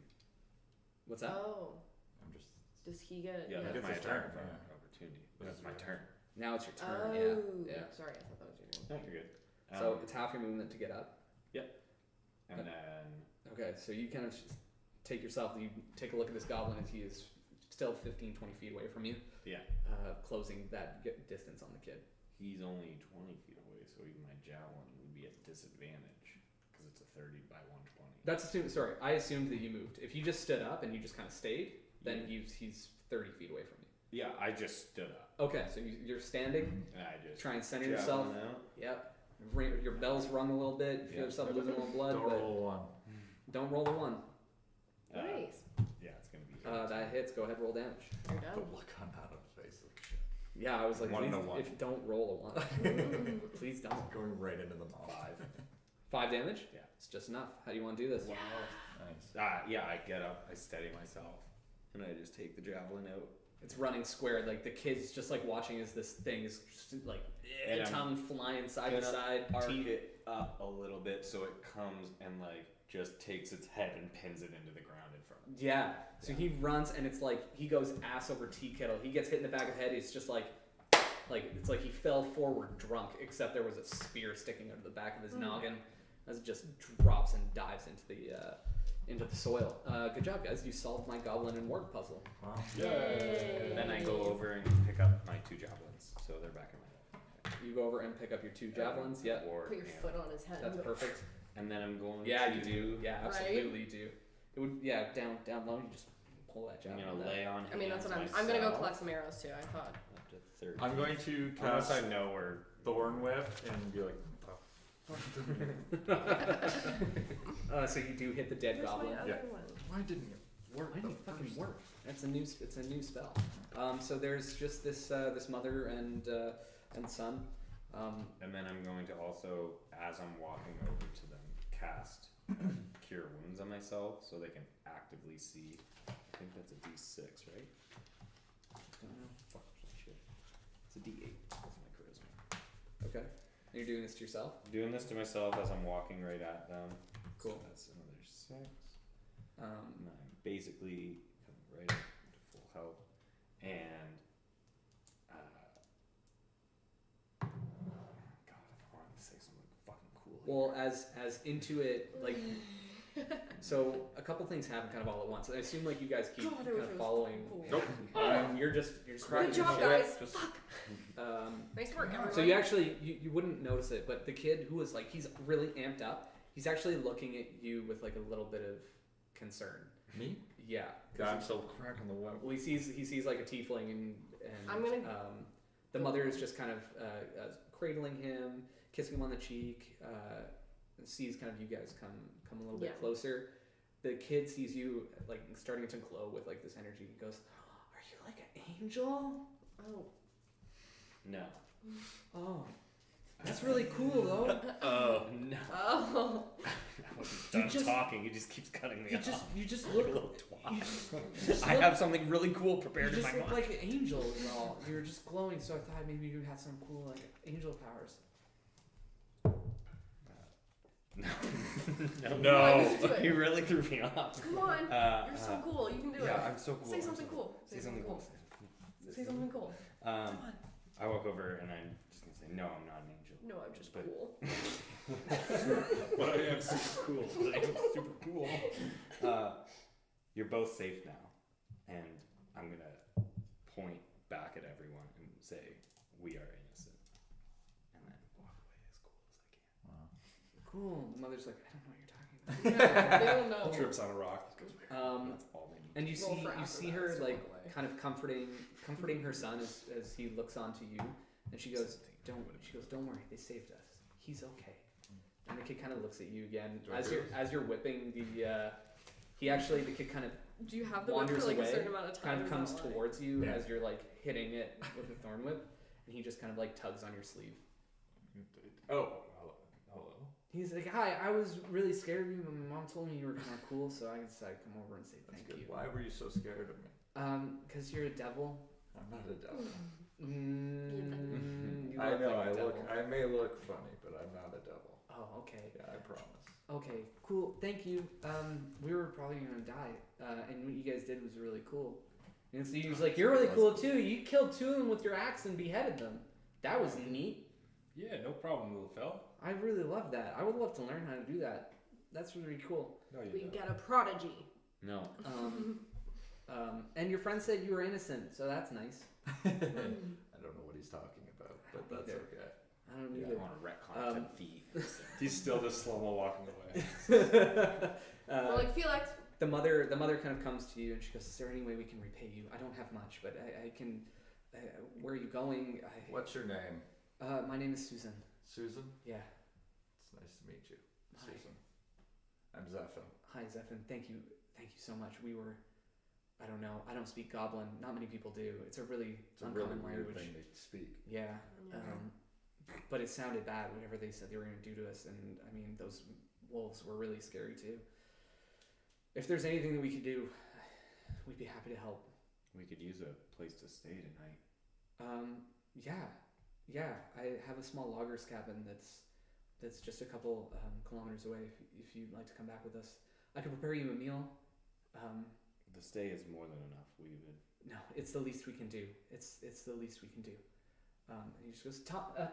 What's that? Oh, I'm just. does he get? Yeah, that's that's my his turn. turn, yeah. Opportunity. That's my turn. Now it's your turn. Oh, Yeah. Sorry, I thought that was your turn. No, you're good. So it's half your movement to get up. And then Okay, so you kind of just take yourself, you take a look at this goblin as he is still 15, 20 feet away from you. Yeah. Closing that distance on the kid. he's only 20 feet away, so even my javelin would be at disadvantage because it's a 30 by 120. That's assumed. Sorry, I assumed that you moved. If you just stood up and you just kind of stayed, then he's 30 feet away from you. Yeah, I just stood up Okay, so you're standing. and I just Try and center yourself. javelin out. Yep. Your bell's rung a little bit. You feel Yeah. yourself losing a little blood, Don't but roll a 1. don't roll a 1. Nice. Yeah, it's gonna be. That hits. Go ahead, roll damage. You're The done. look on Adam's face. Like shit. Yeah, I was like, One please, to one. if don't roll a 1, please don't. Going right into the mouth. 5. 5 damage? Yeah. It's just enough. How do you want to do this? Nice. Yeah, I get up, I steady myself, and I just take the javelin out. It's running square. Like the kid's just like watching as this thing is just like And I'm tongue flying side to gonna side. Arc teeth. it up a little bit so it comes and like just takes its head and pins it into the ground in front of me. Yeah. So he runs and it's like he goes ass over tea kettle. He gets hit in the back of the head. It's just like it's like he fell forward drunk, except there was a spear sticking out of the back of his noggin as it just drops and dives into the soil. Good job, guys. You solved my goblin and warg puzzle. Wow. Yay! Then I go over and pick up my 2 javelins, so they're back in my bag. You go over and pick up your 2 javelins. Yeah. Or, Put your foot on his head. That's perfect. And then I'm going Yeah, to... you do. Yeah, Right? absolutely you do. It would. Yeah, down low. You just pull that I'm javelin. gonna lay on I mean, that's what hands I'm gonna go myself, collect some arrows too. I thought. Up to 30. I'm going to Unless cast I know where... Thorn Whip and be like, So you do hit the dead Where's goblin. my other one? why didn't it work? Why didn't it fucking work? It's a new spell. So there's just this mother and son. And then I'm going to also, as I'm walking over to them, cast Cure Wounds on myself so they can actively see. I think that's a D6, right? Fuck shit. It's a D8. That's my charisma. Okay. And you're doing this to yourself? I'm doing this to myself as I'm walking right at them. Cool. So that's another 6. Um, And I'm basically coming right up to full health. And God, I wanted to say something fucking cool. well, as into it, like, so a couple things happen kind of all at once. I assume like you guys keep God, I kind wish of it was following. cool. Nope. You're just Good cracking job, your shit. guys. Just- Fuck. Um, Nice work, everyone. So you actually you wouldn't notice it, but the kid who was like he's really amped up. He's actually looking at you with like a little bit of concern. Me? Yeah. 'cause Yeah, I'm still cracking the whip. well, he sees like a tiefling and I'm gonna- the mother is just kind of cradling him, kissing him on the cheek. Sees kind of you guys come a little bit Yeah. closer. The kid sees you like starting to glow with like this energy. He goes, "Are you like an angel? Oh. No. Oh, that's really cool though." Oh, no. Oh. I wasn't You done just- talking. He just keeps cutting me off. You just Like look a little twat. you just I look- have something really cool You prepared in just my look mind. like an angel and all. You were just glowing, so I thought maybe you had some cool like angel powers. No. Come on, just do it. He really threw me off. Come on. You're so cool. You can do it. Yeah, I'm so cool. Say something cool. Say something cool. Say something cool. I walk over and I'm just gonna say, no, I'm not an angel. No, I'm just But- cool. But I am super cool. I am super cool. You're both safe now, and I'm gonna point back at everyone and say, we are innocent, and then walk away as cool as I can. Cool. The mother's like, I don't know what you're talking about. Yeah, they don't know. Trips on a rock. That's all they need. And you Roll see for her acrobatics to like walk away. kind of comforting her son as he looks onto you, and she goes, don't worry, they saved us. He's okay. And the kid kind of looks at you again Do I as do you're whipping the kid kind of Do you have the whip wanders for like away, a certain amount of time? kind of Is comes that why? towards you Yeah. as you're like hitting it with the thorn whip, and he just kind of like tugs on your sleeve. Oh, hello. He's like, hi, I was really scared of you. My mom told me you were kind of cool, so I decided to come over and say That's thank good. you. Why were you so scared of me? Because you're a devil. I'm not a devil. You I look know. like a devil. I may look funny, but I'm not a devil. Oh, okay. Yeah, I promise. Okay, cool. Thank you. We were probably gonna die, and what you guys did was really cool. And so he was like, "You're really cool too. You killed 2 of them with your axe and beheaded them. That was neat. Yeah, no problem, little fella. I really love that. I would love to learn how to do that. That's really cool." No, you We don't. get a prodigy. No. And your friend said you were innocent, so that's nice. I don't know what he's talking about, but that's Either. okay. I don't I either. want to retcon 10 feet. He's still just slow-mo walking away. We're like, Felix. The mother kind of comes to you and she goes, "Is there any way we can repay you? I don't have much, but I can. Where are you going? What's your name? My name is Susan. Susan? Yeah. It's nice to meet you, Hi. Susan. I'm Zephin. Hi, Zephin. Thank you so much. We were. I don't know. I don't speak Goblin. Not many people do. It's a really It's a really uncommon weird language. thing to speak. Yeah. Yeah. but it sounded bad, whatever they said they were going to do to us. And I mean, those wolves were really scary too. If there's anything that we could do, we'd be happy to help. We could use a place to stay tonight. Yeah. I have a small loggers cabin that's just a couple kilometers away. If you'd like to come back with us, I could prepare you a meal. The stay is more than enough. We would. No, it's the least we can do. It's the least we can do. And he just goes,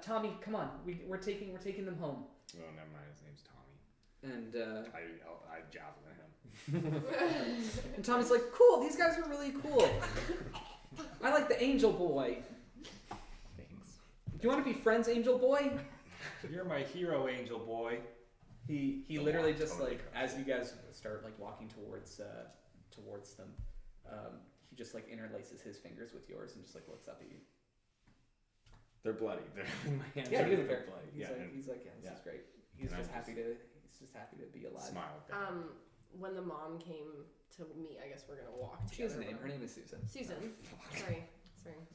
Tommy, come on, we're taking them home. Oh, never mind. His name's Tommy. And I javelin him. and Tommy's like, cool. These guys are really cool. I like the Angel Boy. Thanks. Do you want to be friends, Angel Boy? You're my hero, Angel Boy. He The literally walk just totally like crushes as you guys start like walking towards them, he just like interlaces his fingers with yours and just like looks up at you. They're bloody. They're my hands Yeah, are you don't care. bloody. He's Yeah, like, and this is great. He's And just I'm happy to be alive. smile. at them. When the mom came to meet, I guess we're gonna walk She has a together. name. Her name is Susan. Susan. Sorry.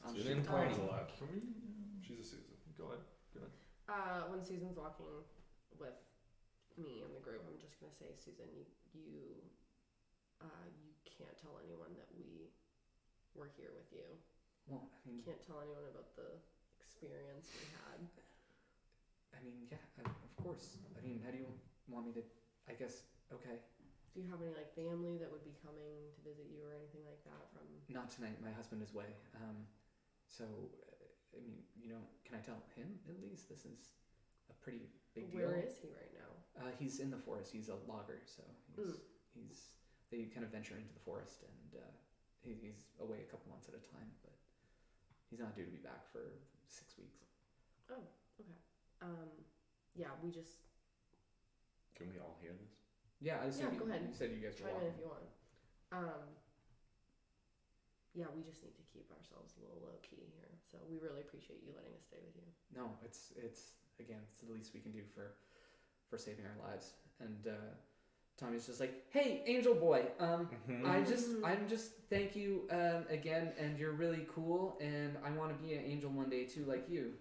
Susan Tom's Tony. alive. Can we? She's a Susan. Go ahead. When Susan's walking with me and the group, I'm just gonna say, Susan, you can't tell anyone that we were here with you. Well, I mean, Can't tell anyone about the experience we had. yeah, of course. I mean, how do you want me to? I guess okay. Do you have any like family that would be coming to visit you or anything like that from? Not tonight. My husband is away. So, I mean, can I tell him at least? This is a pretty big deal. Where is he right now? He's in the forest. He's a logger, so they kind of venture into the forest, and he's away a couple months at a time, but he's not due to be back for 6 weeks. Oh, okay. Yeah, we just Can we all hear this? Yeah, I assume go ahead. You said you guys were chime in walking. if you want. Yeah, we just need to keep ourselves a little low key here. So we really appreciate you letting us stay with you. No, it's again, it's the least we can do for saving our lives. And Tommy's just like, hey, Angel Boy, I'm just thank you again, and you're really cool, and I want to be an angel one day too, like you.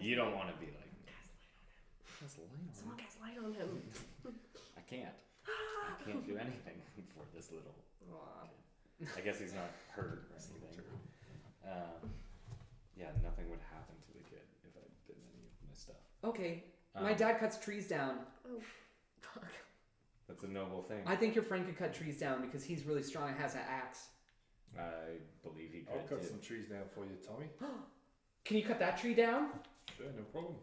You don't want to be like me. Cast light on him. Someone cast light on him. I can't. I can't do anything for this little. Aw. I guess he's not hurt or anything. Yeah, nothing would happen to the kid if I did any of my stuff. Okay, my dad cuts trees down. Oh, fuck. That's a noble thing. I think your friend could cut trees down because he's really strong and has an axe. I believe he I'll could cut too. some trees down for you, Tommy. Can you cut that tree down? Sure, no problem.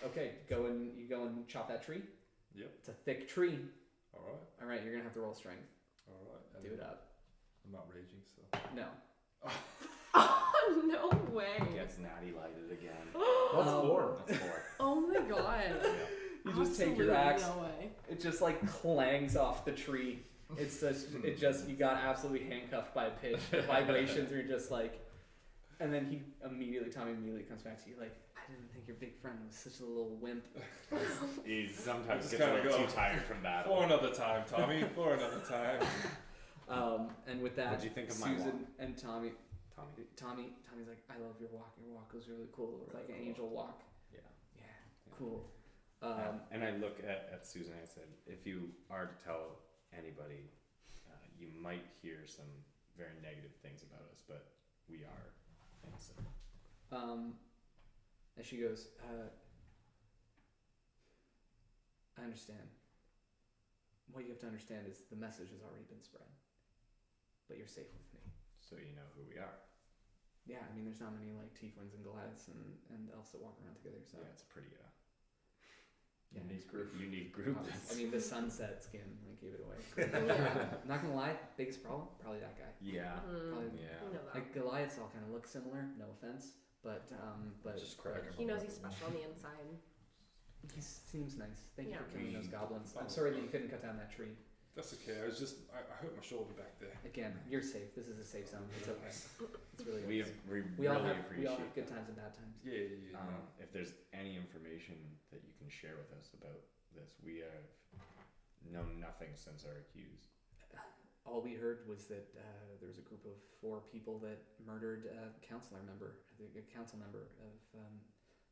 Okay, you go and chop that tree. Yep. It's a thick tree. Alright. All right, you're gonna have to roll strength. Alright. Do it up. I'm not raging, so. No. Oh, no way. Gets Natty lighted again. That's 4. That's 4. Oh my god. You just take your Absolutely axe. No way. It just like clangs off the tree. It's just you got absolutely handcuffed by a pitch. The vibrations are just like, and then Tommy immediately comes back to you like, I didn't think your big friend was such a little wimp. He sometimes Just gets a gotta little go. too tired from battle. For another time, Tommy. For another time. And with that, What'd you think of my Susan walk? and Tommy's like, I love your walk. Your walk was really cool. Like an angel walk. Yeah. Yeah, cool. And I look at Susan and I said, if you are to tell anybody, you might hear some very negative things about us, but we are innocent. And she goes, I understand. What you have to understand is the message has already been spread, but you're safe with me. So you know who we are. Yeah, I mean, there's not many like tieflings and Goliaths and elves that walk around together. So Yeah, it's a pretty yeah, unique group. I mean, the sunset skin like gave it away. Yeah. Not gonna lie, biggest problem probably that guy. Yeah. Probably, We know that. like Goliaths all kind of look similar. No offense, but Just crack him He up. knows he's special on the inside. he seems nice. Thank you Yeah. for killing those goblins. I'm sorry that you couldn't cut down that tree. That's okay. I hurt my shoulder back there. Again, you're safe. This is a safe zone. It's okay. It's really We okay. we all really have appreciate good that. times and bad times. Yeah. If there's any information that you can share with us about this, we have known nothing since our accused. all we heard was that there was a group of 4 people that murdered a council member of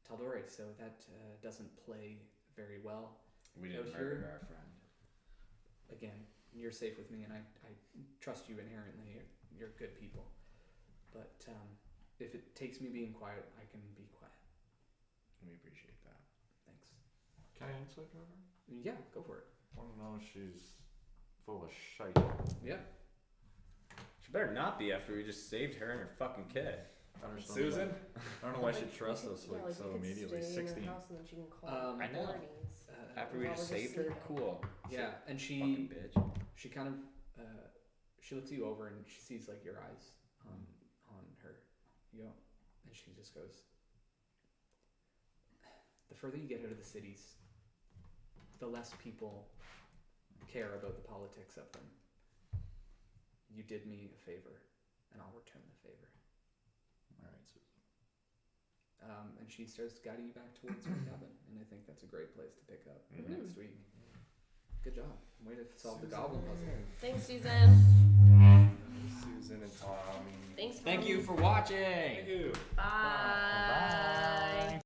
Tal'Dorei. So that doesn't play very well. We didn't Out murder here? our friend. Again, you're safe with me, and I trust you inherently. You're good people. But if it takes me being quiet, I can be quiet. We appreciate that. Thanks. Can I insight drive her? Yeah, go for it. Want to know if she's full of shite. Yeah. She better not be after we just saved her and her fucking kid. I don't know Susan? I don't know why she trusts us Yeah, like so you could immediately. stay in 16. her house and then she can call I know. authorities. After we While just we're saved her? sleeping. Cool. Yeah, and Fucking she bitch. kind of she looks you over and she sees like your eyes on her. You go, and she just goes. The further you get out of the cities, the less people care about the politics of them. You did me a favor, and I'll return the favor. Alright, Susan. And she starts guiding you back towards her cabin, and I think that's a great place to pick up next week. Good job. Way to solve the goblin puzzle. Thanks, Susan. Susan and Tom. Thanks. Thank Tom. you for watching. Thank you. Bye.